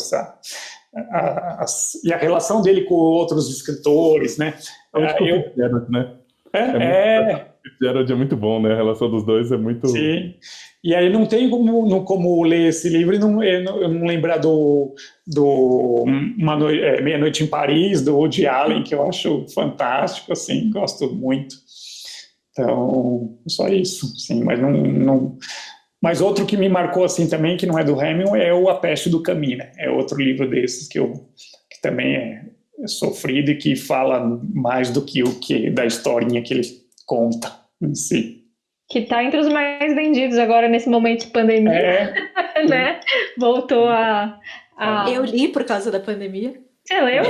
C: e a relação dele com outros escritores, né?
A: Gerald é muito bom, né? A relação dos dois é muito...
C: Sim. E aí não tem como ler esse livro e não lembrar do Meia-Noite em Paris, do Woody Allen, que eu acho fantástico, assim, gosto muito. Então, só isso, sim, mas não... Mas outro que me marcou assim também, que não é do Hemingway, é o A Peste do Camus, né? É outro livro desses que também é sofrido e que fala mais do que da historinha que ele conta em si.
B: Que está entre os mais vendidos agora nesse momento de pandemia, né? Voltou a...
D: Eu li por causa da pandemia.
B: Você leu?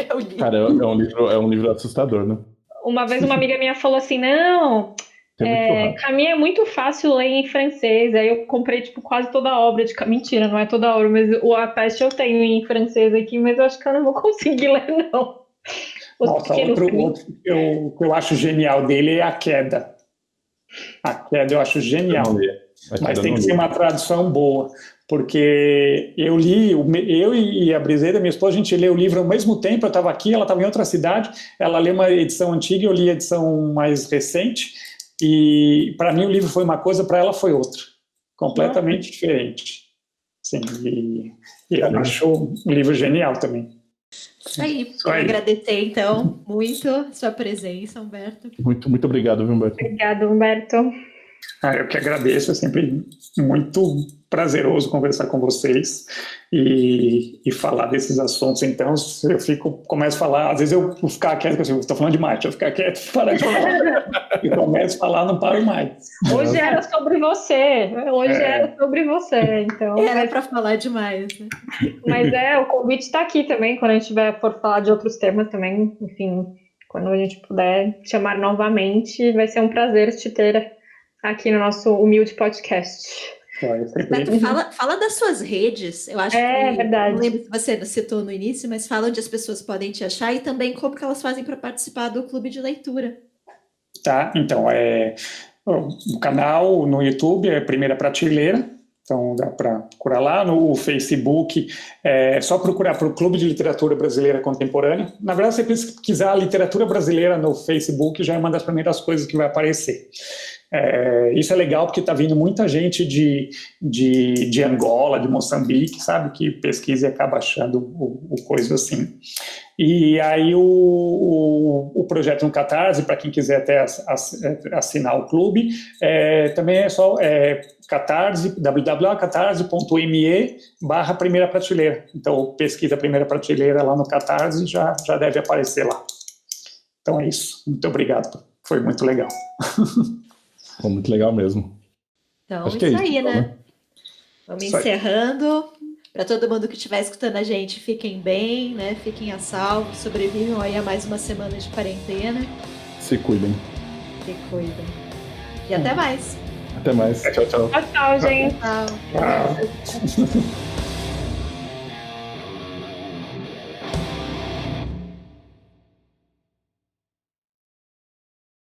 D: Eu li.
A: Cara, é um livro assustador, né?
B: Uma vez uma amiga minha falou assim, não... Camus é muito fácil ler em francês. Aí eu comprei tipo quase toda a obra de Camus. Mentira, não é toda a obra, mas A Peste eu tenho em francês aqui, mas eu acho que eu não vou conseguir ler, não.
C: Nossa, outro que eu acho genial dele é A Queda. A Queda eu acho genial, mas tem que ser uma tradução boa, porque eu e a Briseida, minha esposa, a gente lê o livro ao mesmo tempo. Eu estava aqui, ela estava em outra cidade, ela lê uma edição antiga, eu li a edição mais recente. E para mim o livro foi uma coisa, para ela foi outra, completamente diferente. Sim, e eu acho um livro genial também.
D: Isso aí. Agradecer então muito a sua presença, Humberto.
A: Muito, muito obrigado, Humberto.
B: Obrigado, Humberto.
C: Eu que agradeço, é sempre muito prazeroso conversar com vocês e falar desses assuntos. Então, começo a falar, às vezes eu vou ficar quieto, porque eu estou falando demais, deixa eu ficar quieto, parar de falar, e começo a falar, não paro mais.
B: Hoje era sobre você, era sobre você, então...
D: Era para falar demais, né?
B: Mas o convite está aqui também, quando a gente for falar de outros temas também, enfim, quando a gente puder chamar novamente, vai ser um prazer te ter aqui no nosso humilde podcast.
D: Fala das suas redes. Eu acho que
B: verdade.
D: Não lembro se você citou no início, mas fala onde as pessoas podem te achar e também como que elas fazem para participar do clube de leitura.
C: Tá, então o canal no YouTube é Primeira Prateleira, então dá para procurar lá. No Facebook é só procurar para o Clube de Literatura Brasileira Contemporânea. Na verdade, se você pesquisar literatura brasileira no Facebook, já é uma das primeiras coisas que vai aparecer. Isso é legal porque está vindo muita gente de Angola, de Moçambique, sabe, que pesquisa e acaba achando o coisa assim. E aí o projeto no Catarse, para quem quiser até assinar o clube, também é só Catarse, www.catarse.me/primeira prateleira. Então pesquisa Primeira Prateleira lá no Catarse, já deve aparecer lá. Então é isso. Muito obrigado. Foi muito legal.
A: Foi muito legal mesmo.
D: Então,
A: Acho
D: isso
A: que é
D: aí,
A: isso,
D: né? Vamos encerrando. Para todo mundo que estiver escutando a gente, fiquem bem, né? Fiquem a salvo, sobrevivam aí a mais uma semana de quarentena.
A: Se cuidem.
D: Se cuidem. E até mais.
A: Até mais. Tchau, tchau.
B: Tchau, gente.
D: Tchau.
C: Tchau.